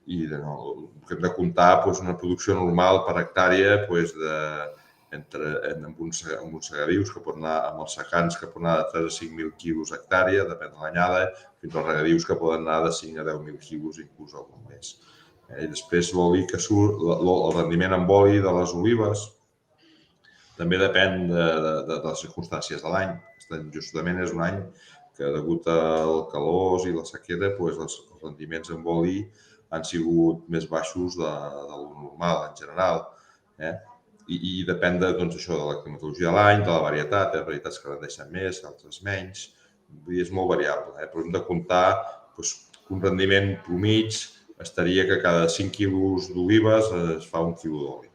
I hem de comptar una producció normal per hectàrea amb uns segadius que poden anar, amb els secants que poden anar de 3 a 5.000 quilos hectàrea, depèn de l'anyada, fins als regadius que poden anar de 5 a 10.000 quilos, inclús algun més. I després l'oli que surt, el rendiment amb oli de les olives també depèn de les circumstàncies de l'any. Justament és un any que, degut al calor i la sequera, els rendiments amb oli han sigut més baixos de lo normal, en general. I depèn de la climatologia de l'any, de la varietat. Hi ha varietats que rendeixen més, altres menys. És molt variable, però hem de comptar que un rendiment mitjà estaria que cada 5 quilos d'olives es fa 1 quilo d'oli.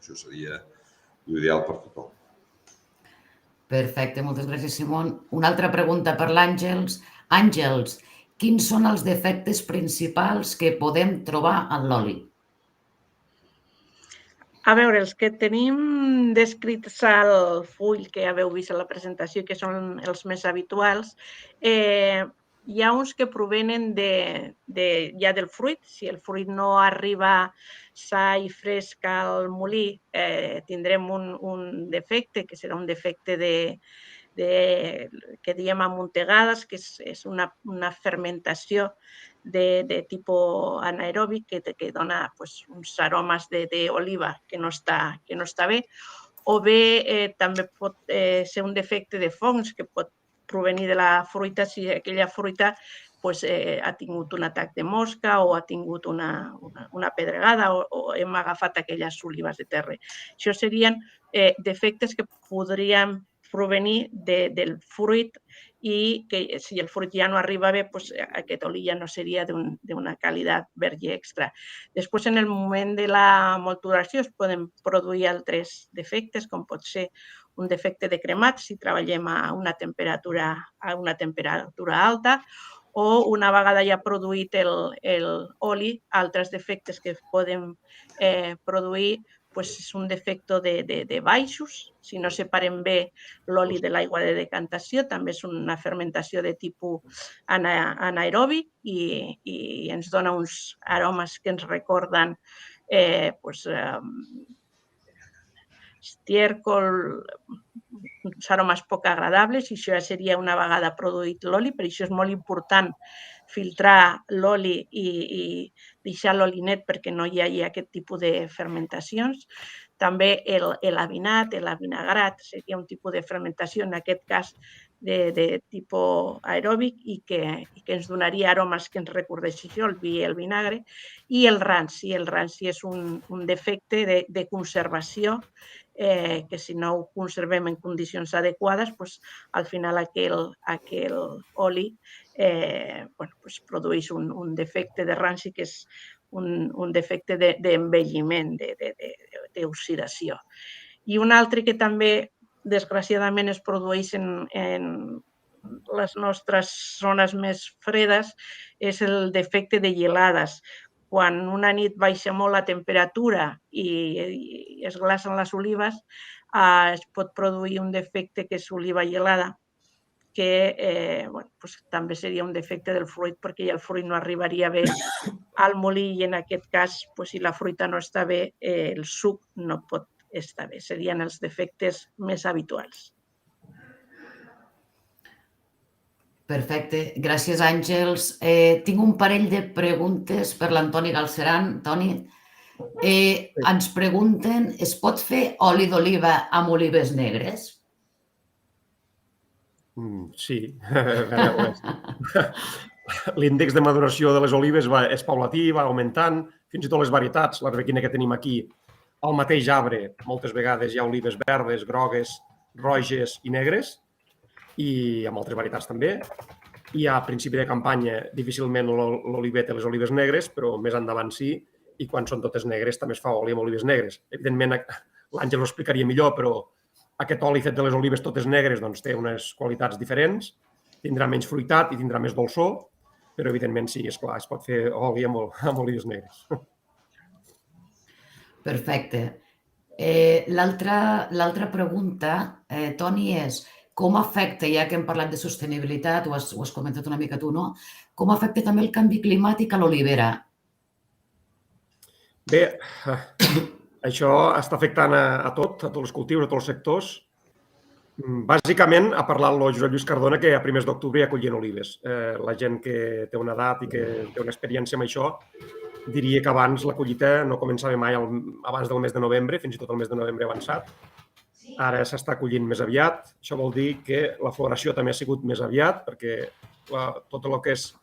Això seria l'ideal per tothom. Perfecte, moltes gràcies, Simon. Una altra pregunta per l'Àngels. Àngels, quins són els defectes principals que podem trobar en l'oli? A veure, els que tenim descrits al full que haveu vist a la presentació, que són els més habituals, hi ha uns que provenen ja del fruit. Si el fruit no arriba sa i fresc al molí, tindrem un defecte, que serà un defecte que diem amuntegades, que és una fermentació de tipus anaeròbic que dona uns aromes d'oliva que no està bé, o bé també pot ser un defecte de fongs que pot provenir de la fruita si aquella fruita ha tingut un atac de mosca o ha tingut una pedregada o hem agafat aquelles olives de terra. Això serien defectes que podrien provenir del fruit i que si el fruit ja no arriba bé, aquest oli ja no seria d'una qualitat verge extra. Després, en el moment de la maturació, es poden produir altres defectes, com pot ser un defecte de cremat, si treballem a una temperatura alta, o una vegada ja produït l'oli, altres defectes que es poden produir és un defecte de baixos, si no separem bé l'oli de l'aigua de decantació, també és una fermentació de tipus anaeròbic i ens dona uns aromes que ens recorden estièrcol, uns aromes poc agradables, i això ja seria una vegada produït l'oli. Per això és molt important filtrar l'oli i deixar l'oli net perquè no hi hagi aquest tipus de fermentacions. També l'avinat, l'avinagrat, seria un tipus de fermentació, en aquest cas de tipus aeròbic, i que ens donaria aromes que ens recordessin això, el vi i el vinagre. I el ranci. El ranci és un defecte de conservació que si no ho conservem en condicions adequades, al final aquell oli produeix un defecte de ranci que és un defecte d'envelliment, d'oxidació. I un altre que també, desgraciadament, es produeix en les nostres zones més fredes és el defecte de gelades. Quan una nit baixa molt la temperatura i es glacen les olives, es pot produir un defecte que és oliva gelada, que també seria un defecte del fruit perquè el fruit no arribaria bé al molí i en aquest cas, si la fruita no està bé, el suc no pot estar bé. Serien els defectes més habituals. Perfecte. Gràcies, Àngels. Tinc un parell de preguntes per l'Antoni Galceran. Toni, ens pregunten, es pot fer oli d'oliva amb olives negres? Sí. L'índex de maduració de les olives és paulatí, va augmentant, fins i tot les varietats. L'arbequina que tenim aquí, al mateix arbre, moltes vegades hi ha olives verdes, grogues, roges i negres, i amb altres varietats també. I a principi de campanya difícilment l'oliver té les olives negres, però més endavant sí, i quan són totes negres també es fa oli amb olives negres. Evidentment, l'Àngel ho explicaria millor, però aquest oli fet de les olives totes negres té unes qualitats diferents, tindrà menys fruitat i tindrà més dolçor, però evidentment sí, esclar, es pot fer oli amb olives negres. Perfecte. L'altra pregunta, Toni, és com afecta, ja que hem parlat de sostenibilitat, ho has comentat una mica tu, no? Com afecta també el canvi climàtic a l'olivera? Bé, Això està afectant a tots els cultius, a tots els sectors. Bàsicament, ha parlat el Josep Lluís Cardona que a primers d'octubre ja collien olives. La gent que té una edat i que té una experiència amb això diria que abans la collita no començava mai abans del mes de novembre, fins i tot el mes de novembre avançat. Ara s'està collint més aviat. Això vol dir que la floració també ha sigut més aviat, perquè tot el que és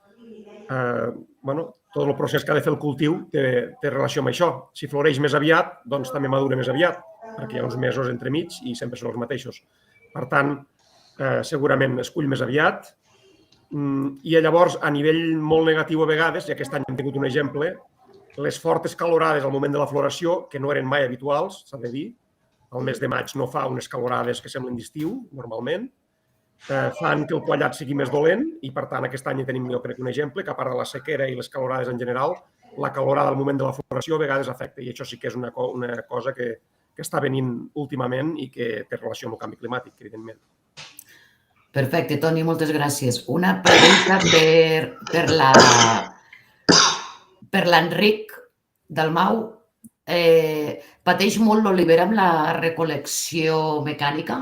tot el procés que ha de fer el cultiu té relació amb això. Si floreix més aviat, doncs també madura més aviat, perquè hi ha uns mesos entremig i sempre són els mateixos. Per tant, segurament es cull més aviat. I llavors, a nivell molt negatiu a vegades, i aquest any hem tingut un exemple, les fortes calorades al moment de la floració, que no eren mai habituals, s'ha de dir, el mes de maig no fa unes calorades que semblen d'estiu, normalment, fan que el quallat sigui més dolent i, per tant, aquest any tenim, jo crec, un exemple que, a part de la sequera i les calorades en general, la calorada al moment de la floració a vegades afecta, i això sí que és una cosa que està venint últimament i que té relació amb el canvi climàtic, evidentment. Perfecte, Toni, moltes gràcies. Una pregunta per l'Enric Dalmau. Pateix molt l'olivera amb la recol·lecció mecànica?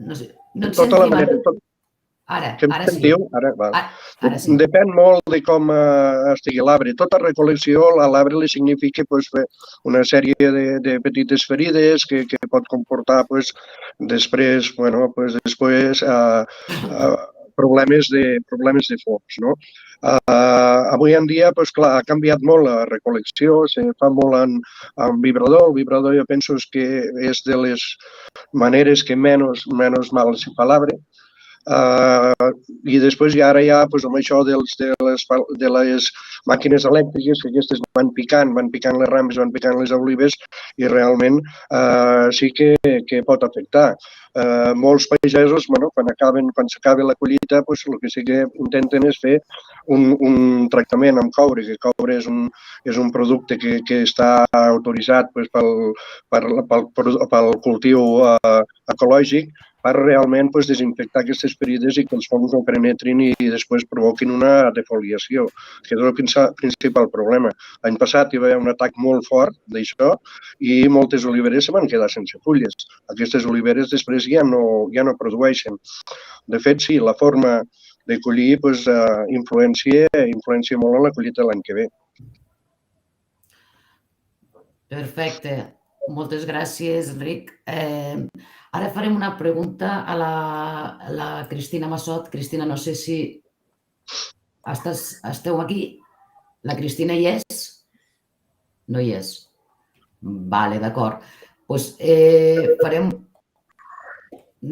No sé, no et Tota la sentim. manera, Ara sí. Ara sí. Depèn molt de com estigui l'arbre. Tota recol·lecció, a l'arbre li significa fer una sèrie de petites ferides que pot comportar després problemes de fongs. Avui en dia, clar, ha canviat molt la recol·lecció, se fa molt en vibrador. El vibrador jo penso que és de les maneres que menys mal se fa l'arbre. I després ara hi ha amb això de les màquines elèctriques, que aquestes van picant les rames, van picant les olives i realment sí que pot afectar. Molts pagesos, quan s'acaba la collita, el que sí que intenten és fer un tractament amb coure, que coure és un producte que està autoritzat pel cultiu ecològic, per realment desinfectar aquestes ferides i que els fongs no penetrin i després provoquin una defoliació, que és el principal problema. L'any passat hi va haver un atac molt fort d'això i moltes oliveres se van quedar sense fulles. Aquestes oliveres després ja no produeixen. De fet, sí, la forma de collir influencia molt en la collita l'any que ve. Perfecte. Moltes gràcies, Enric. Ara farem una pregunta a la Cristina Massot. Cristina, no sé si esteu aquí. La Cristina hi és? No hi és. Vale, d'acord. Doncs farem...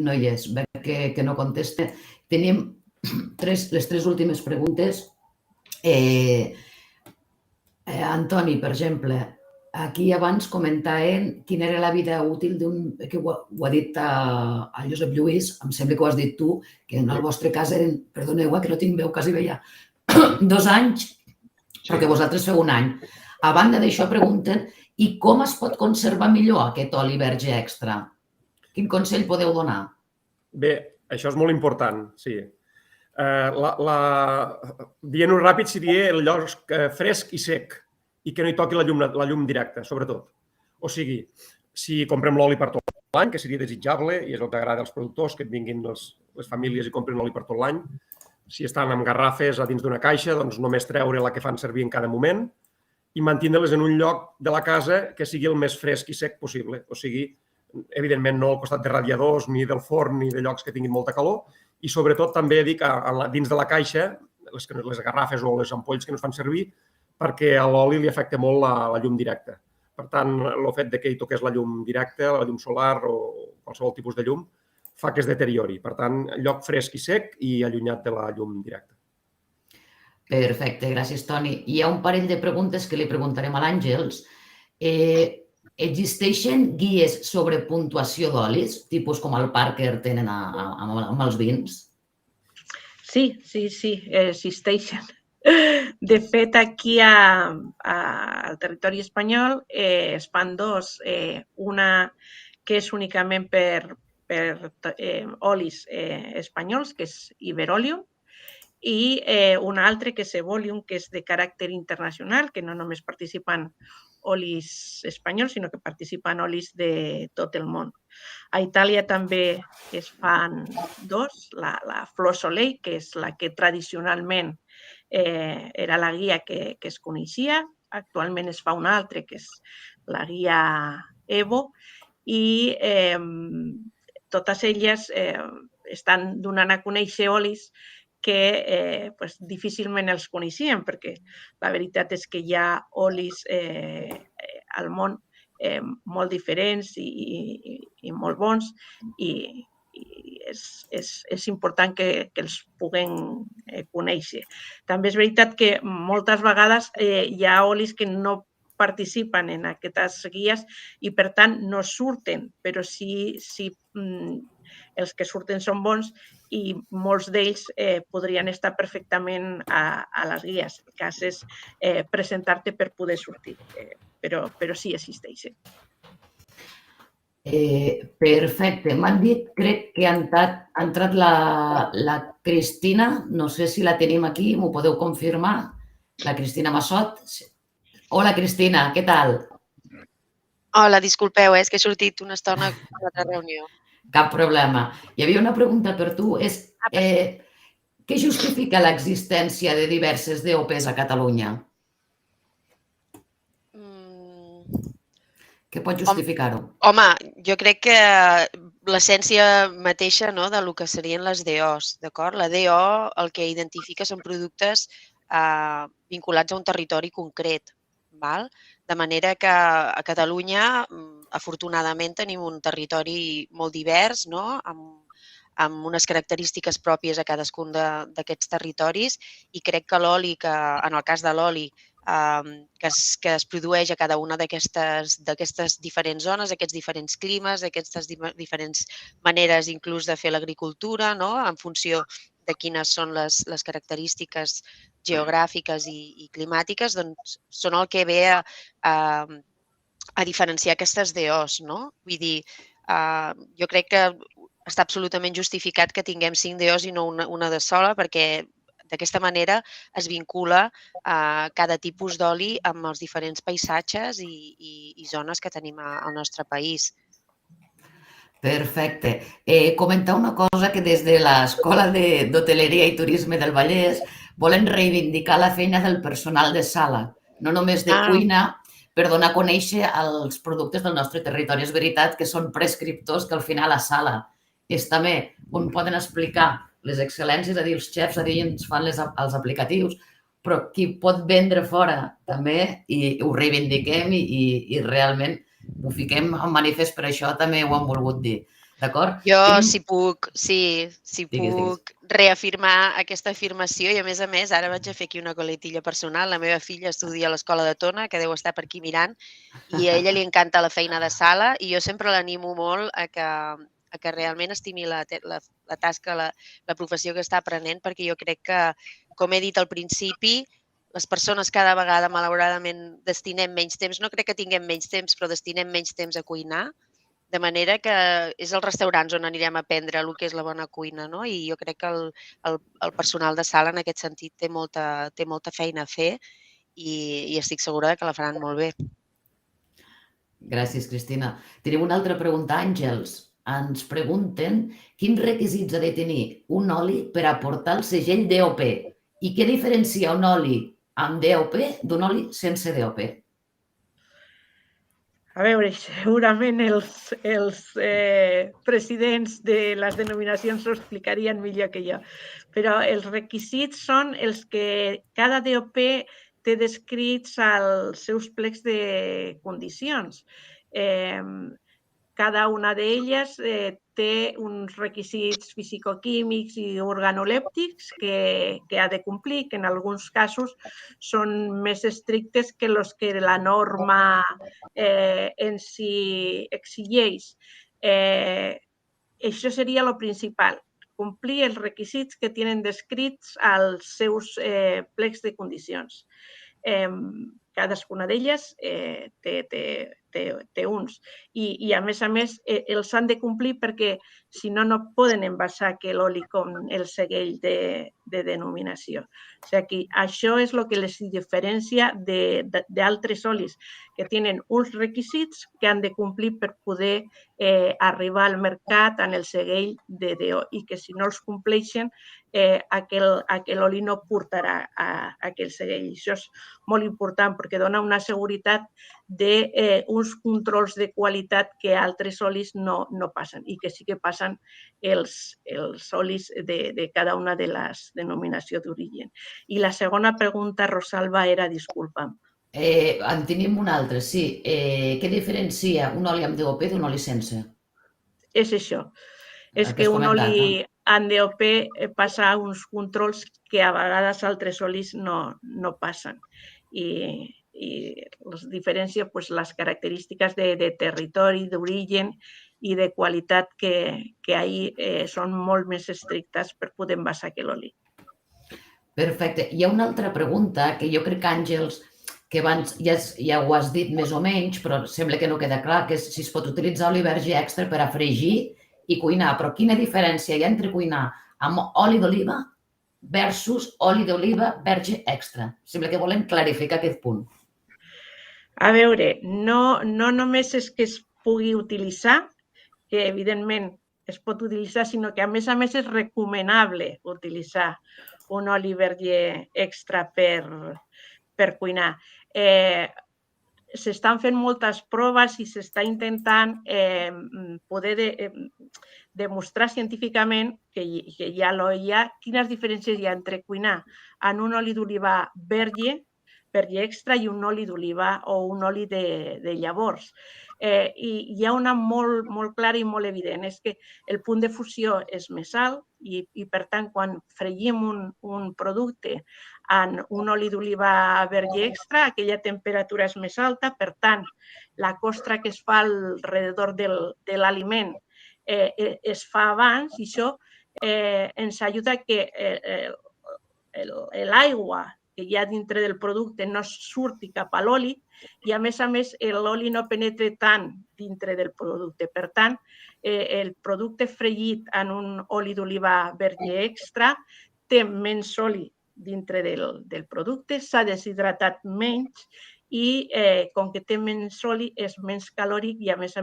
No hi és, veig que no contesta. Tenim les tres últimes preguntes. Antoni, per exemple, aquí abans comentaven quina era la vida útil que ho ha dit el Josep Lluís, em sembla que ho has dit tu, que en el vostre cas eren, perdoneu, que no tinc veu, quasi veia, 2 anys, però que vosaltres feu 1 any. A banda d'això pregunten, i com es pot conservar millor aquest oli verge extra? Quin consell podeu donar? Bé, això és molt important, sí. Dient-ho ràpid seria el lloc fresc i sec, i que no hi toqui la llum directa, sobretot. O sigui, si comprem l'oli per tot l'any, que seria desitjable, i és el que agrada als productors, que vinguin les famílies i comprin oli per tot l'any, si estan amb garrafes a dins d'una caixa, doncs només treure la que fan servir en cada moment i mantindre-les en un lloc de la casa que sigui el més fresc i sec possible. O sigui, evidentment no al costat de radiadors, ni del forn, ni de llocs que tinguin molta calor, i sobretot també dic dins de la caixa, les garrafes o les ampolles que no es fan servir, perquè a l'oli li afecta molt la llum directa. Per tant, el fet que hi toqués la llum directa, la llum solar o qualsevol tipus de llum, fa que es deteriori. Per tant, lloc fresc i sec i allunyat de la llum directa. Perfecte, gràcies, Toni. Hi ha un parell de preguntes que li preguntarem a l'Àngels. Existeixen guies sobre puntuació d'olis, tipus com el Parker tenen amb els vins? Sí, existeixen. De fet, aquí al territori espanyol es fan 2. Una que és únicament per olis espanyols, que és Iberolium, i un altre que és Evolium, que és de caràcter internacional, que no només participen olis espanyols, sinó que participen olis de tot el món. A Itàlia també es fan dos, la Flor Soleil, que és la que tradicionalment era la guia que es coneixia, actualment es fa una altra, que és la guia Evo, i totes elles estan donant a conèixer olis que difícilment els coneixíem, perquè la veritat és que hi ha olis al món molt diferents i molt bons, i és important que els puguem conèixer. També és veritat que moltes vegades hi ha olis que no participen en aquestes guies i, per tant, no surten, però sí els que surten són bons i molts d'ells podrien estar perfectament a les guies. El cas és presentar-te per poder sortir, però sí existeixen. Perfecte. M'han dit, crec que ha entrat la Cristina, no sé si la tenim aquí, m'ho podeu confirmar? La Cristina Massot. Hola, Cristina, què tal? Hola, disculpeu, és que he sortit una estona a una altra reunió. Cap problema. Hi havia una pregunta per tu. Què justifica l'existència de diverses DOPs a Catalunya? Què pot justificar-ho? Home, jo crec que l'essència mateixa del que serien les DOs, d'acord? La DO el que identifica són productes vinculats a un territori concret, de manera que a Catalunya, afortunadament, tenim un territori molt divers, amb unes característiques pròpies a cadascun d'aquests territoris, i crec que l'oli, en el cas de l'oli, que es produeix a cada una d'aquestes diferents zones, aquests diferents climes, aquestes diferents maneres inclús de fer l'agricultura, en funció de quines són les característiques geogràfiques i climàtiques, doncs són el que ve a diferenciar aquestes DOs. Vull dir, jo crec que està absolutament justificat que tinguem 5 DOs i no una de sola, perquè d'aquesta manera es vincula cada tipus d'oli amb els diferents paisatges i zones que tenim al nostre país. Perfecte. Comentar una cosa, que des de l'Escola d'Hoteleria i Turisme del Vallès volen reivindicar la feina del personal de sala, no només de cuina, per donar a conèixer els productes del nostre territori. És veritat que són prescriptors que al final a sala és també on poden explicar les excel·lències, és a dir, els xefs, a dir, ens fan els aplicatius, però qui pot vendre fora també, i ho reivindiquem i realment ho fiquem en manifest, per això també ho hem volgut dir. D'acord? Jo, si puc reafirmar aquesta afirmació, i a més, ara vaig a fer aquí una coletilla personal. La meva filla estudia a l'Escola de Tona, que deu estar per aquí mirant, i a ella li encanta la feina de sala, i jo sempre l'animo molt a que realment estimi la tasca, la professió que està aprenent, perquè jo crec que, com he dit al principi, les persones cada vegada, malauradament, destinem menys temps. No crec que tinguem menys temps, però destinem menys temps a cuinar, de manera que és als restaurants on anirem a aprendre el que és la bona cuina, i jo crec que el personal de sala en aquest sentit té molta feina a fer i estic segura que la faran molt bé. Gràcies, Cristina. Tenim una altra pregunta, Àngels. Ens pregunten quins requisits ha de tenir un oli per aportar el segell DOP i què diferencia un oli amb DOP d'un oli sense DOP. A veure, segurament els presidents de les denominacions ho explicarien millor que jo, però els requisits són els que cada DOP té descrits als seus plecs de condicions. Cada una d'elles té uns requisits fisicoquímics i organolèptics que ha de complir, que en alguns casos són més estrictes que els que la norma en si exigeix. Això seria el principal, complir els requisits que tenen descrits als seus plecs de condicions. Cadascuna d'elles té té uns. I a més, els han de complir perquè, si no, no poden envasar l'oli com el segell de denominació. O sigui, això és el que les diferencia d'altres olis, que tenen uns requisits que han de complir per poder arribar al mercat en el segell de DO i que si no els compleixen, aquell oli no portarà a aquell segell. Això és molt important perquè dona una seguretat d'uns controls de qualitat que altres olis no passen i que sí que passen els olis de cada una de les denominacions d'origen. I la segona pregunta, Rosalba, era, disculpa'm. En tenim una altra, sí. Què diferencia un oli amb DOP d'un oli sense? És això. És que un oli amb DOP passa uns controls que a vegades altres olis no passen. I les diferència les característiques de territori, d'origen i de qualitat que ahir són molt més estrictes per poder envasar aquell oli. Perfecte. Hi ha una altra pregunta que jo crec que, Àngels, que abans ja ho has dit més o menys, però sembla que no queda clar, que és si es pot utilitzar oli verge extra per a fregir i cuinar. Però quina diferència hi ha entre cuinar amb oli d'oliva versus oli d'oliva verge extra? Sembla que volem clarificar aquest punt. A veure, no només és que es pugui utilitzar, que evidentment es pot utilitzar, sinó que a més és recomanable utilitzar un oli verge extra per cuinar. S'estan fent moltes proves i s'està intentant poder demostrar científicament que hi ha quines diferències hi ha entre cuinar en un oli d'oliva verge extra i un oli d'oliva o un oli de llavors. I hi ha una molt clara i molt evident, és que el punt de fusió és més alt i per tant, quan fregim un producte en un oli d'oliva verge extra, aquella temperatura és més alta, per tant, la costra que es fa alrededor de l'aliment es fa abans i això ens ajuda que l'aigua que hi ha dintre del producte no surti cap a l'oli i, a més, l'oli no penetra tant dintre del producte. Per tant, el producte fregit en un oli d'oliva verge extra té menys oli dintre del producte, s'ha deshidratat menys i, com que té menys oli, és menys calòric i, a més,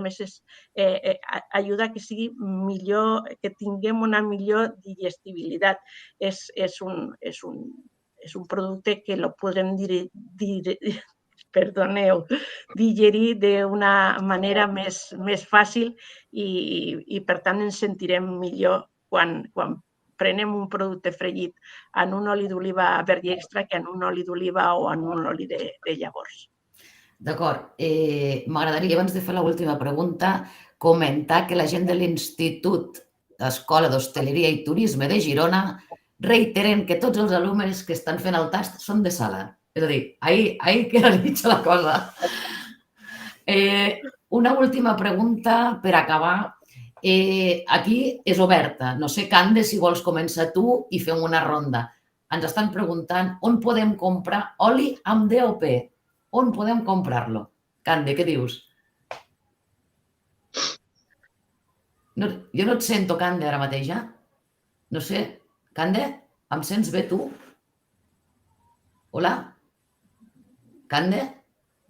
ajuda que sigui millor, que tinguem una millor digestibilitat. És un producte que el podrem digerir d'una manera més fàcil i, per tant, ens sentirem millor quan prenem un producte fregit en un oli d'oliva verge extra que en un oli d'oliva o en un oli de llavors. D'acord. M'agradaria, abans de fer l'última pregunta, comentar que la gent de l'Institut d'Escola d'Hostaleria i Turisme de Girona reiteren que tots els alumnes que estan fent el tast són de sala. És a dir, ahí queda dicha la cosa. Una última pregunta per acabar. Aquí és oberta. No sé, Cande, si vols començar tu i fem una ronda. Ens estan preguntant on podem comprar oli amb DOP. On podem comprar-lo? Cande, què dius? Jo no et sento, Cande, ara mateix, ja? No sé. Cande, em sents bé tu? Hola? Cande?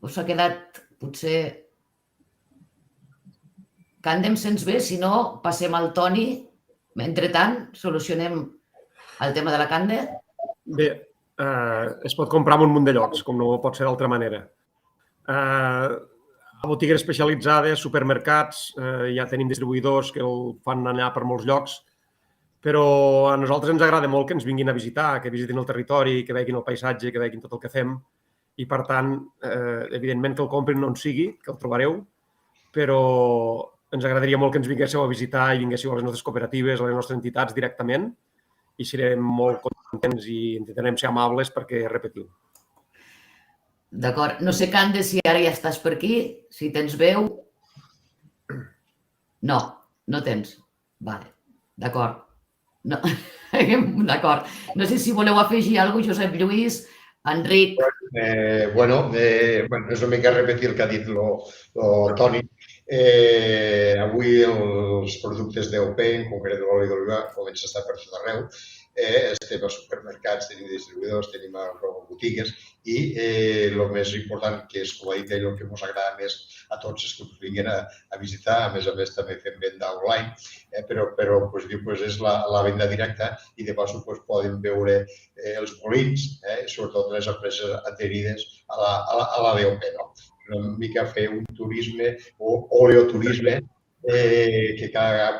Us ha quedat potser... Cande, em sents bé? Si no, passem al Toni. Entretant, solucionem el tema de la Cande. Bé, es pot comprar en un munt de llocs, com no pot ser d'altra manera. A botigues especialitzades, supermercats, ja tenim distribuïdors que el fan anar per molts llocs, però a nosaltres ens agrada molt que ens vinguin a visitar, que visitin el territori, que vegin el paisatge, que vegin tot el que fem i, per tant, evidentment que el comprin on sigui, que el trobareu, però ens agradaria molt que ens vinguéssiu a visitar i vinguéssiu a les nostres cooperatives, a les nostres entitats directament i serem molt contents i intentarem ser amables perquè repetiu. D'acord. No sé, Cande, si ara ja estàs per aquí, si tens veu. No, no tens. Vale, d'acord. No. D'acord. No sé si voleu afegir alguna cosa, Josep Lluís, Enric. Bueno, és una mica repetir el que ha dit el Toni. Avui els productes DOP, en concret l'oli d'oliva, comença a estar per tot arreu. Estem a supermercats, tenim distribuïdors, tenim a botigues i el més important, que és, com ha dit ell, el que ens agrada més a tots és que ens vinguin a visitar. A més també fem venda online, però és la venda directa i de pas poden veure els molins, sobretot les empreses adherides a la DOP. Una mica fer un turisme o oleoturisme que cada vegada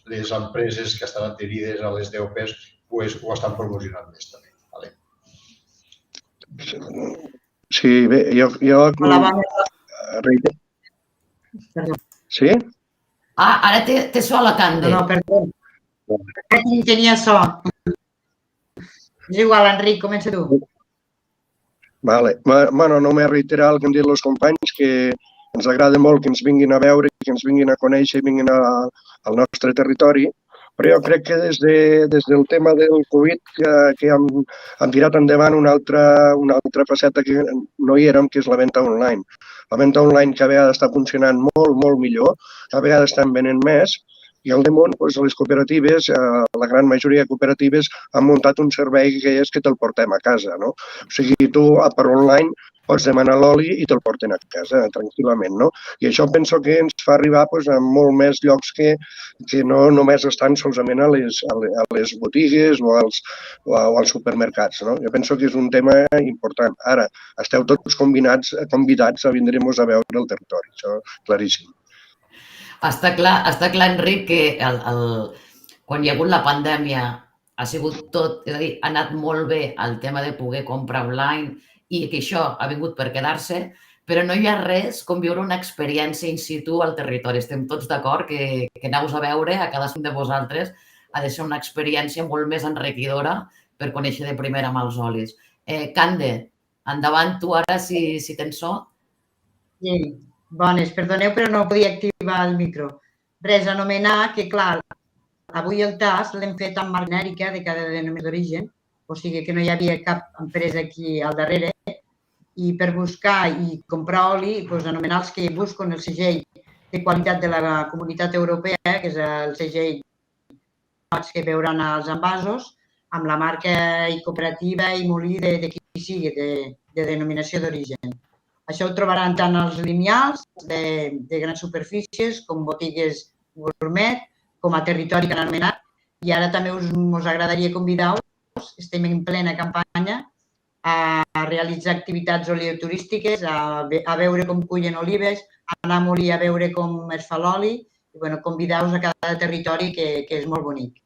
les empreses que estan adherides a les DOPs ho estan promocionant més també. Sí, bé, jo... Sí? Ara té so a la Cande. No, perdó. Tenia so. És igual, Enric, comença tu. Vale. Bueno, només reiterar el que han dit els companys, que ens agrada molt que ens vinguin a veure, que ens vinguin a conèixer i vinguin al nostre territori, però jo crec que des del tema del Covid que hem tirat endavant una altra faceta que no hi érem, que és la venda online. La venda online cada vegada està funcionant molt, molt millor, cada vegada estan venent més, i al damunt les cooperatives, la gran majoria de cooperatives, han muntat un servei que és que te'l portem a casa. O sigui, tu per online pots demanar l'oli i te'l porten a casa tranquil·lament. I això penso que ens fa arribar a molt més llocs que no només estan solament a les botigues o als supermercats. Jo penso que és un tema important. Ara, esteu tots convidats a vindre-nos a veure el territori, això és claríssim. Està clar, Enric, que quan hi ha hagut la pandèmia ha sigut tot, és a dir, ha anat molt bé el tema de poder comprar online i que això ha vingut per quedar-se, però no hi ha res com viure una experiència in situ al territori. Estem tots d'acord que aneu a veure a cadascun de vosaltres ha de ser una experiència molt més enriquidora per conèixer de primera amb els olis. Cande, endavant tu ara, si tens so. Sí. Bones, perdoneu, però no podia activar el micro. Res, anomenar que, clar, avui el tast l'hem fet amb marca genèrica de cada denominació d'origen, o sigui que no hi havia cap empresa aquí al darrere, i per buscar i comprar oli, anomenar els que busquen el segell de qualitat de la Comunitat Europea, que és el segell que veuran als envasos, amb la marca i cooperativa i molí de qui sigui, de denominació d'origen. Això ho trobaran tant als lineals de grans superfícies com botigues gourmet, com a territori que han anomenat. I ara també us agradaria convidar-vos, estem en plena campanya, a realitzar activitats oleoturístiques, a veure com cullen olives, a anar a molí a veure com es fa l'oli i convidar-vos a cada territori que és molt bonic.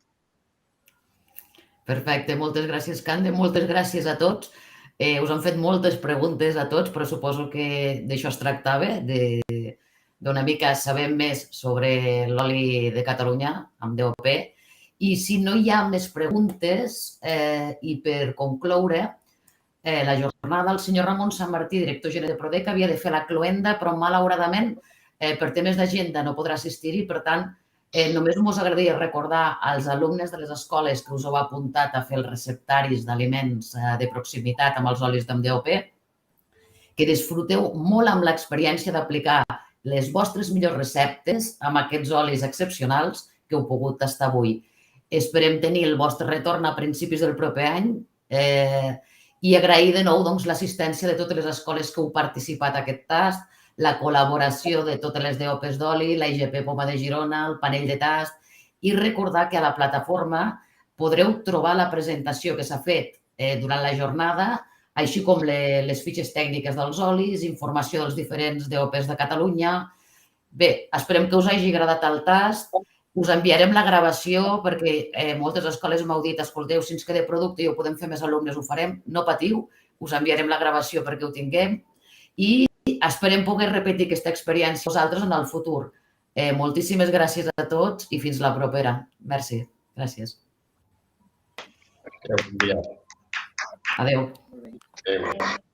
Perfecte, moltes gràcies, Cande, moltes gràcies a tots. Us han fet moltes preguntes a tots, però suposo que d'això es tractava, d'una mica saber més sobre l'oli de Catalunya amb DOP. I si no hi ha més preguntes, i per concloure, la jornada del senyor Ramon Sant Martí, director general de Prodeca, havia de fer la cloenda, però malauradament per temes d'agenda no podrà assistir-hi. Per tant, només us agradaria recordar als alumnes de les escoles que us heu apuntat a fer els receptaris d'aliments de proximitat amb els olis d'en DOP, que disfruteu molt amb l'experiència d'aplicar les vostres millors receptes amb aquests olis excepcionals que heu pogut tastar avui. Esperem tenir el vostre retorn a principis del proper any i agrair de nou l'assistència de totes les escoles que heu participat a aquest tast, la col·laboració de totes les DOPs d'oli, la IGP Poma de Girona, el panell de tast, i recordar que a la plataforma podreu trobar la presentació que s'ha fet durant la jornada, així com les fitxes tècniques dels olis, informació dels diferents DOPs de Catalunya. Bé, esperem que us hagi agradat el tast. Us enviarem la gravació perquè moltes escoles m'heu dit, escolteu, si ens queda producte i ho podem fer més alumnes, ho farem. No patiu, us enviarem la gravació perquè ho tinguem. I esperem poder repetir aquesta experiència vosaltres en el futur. Moltíssimes gràcies a tots i fins la propera. Merci. Gràcies. Adéu. Adéu. Adéu.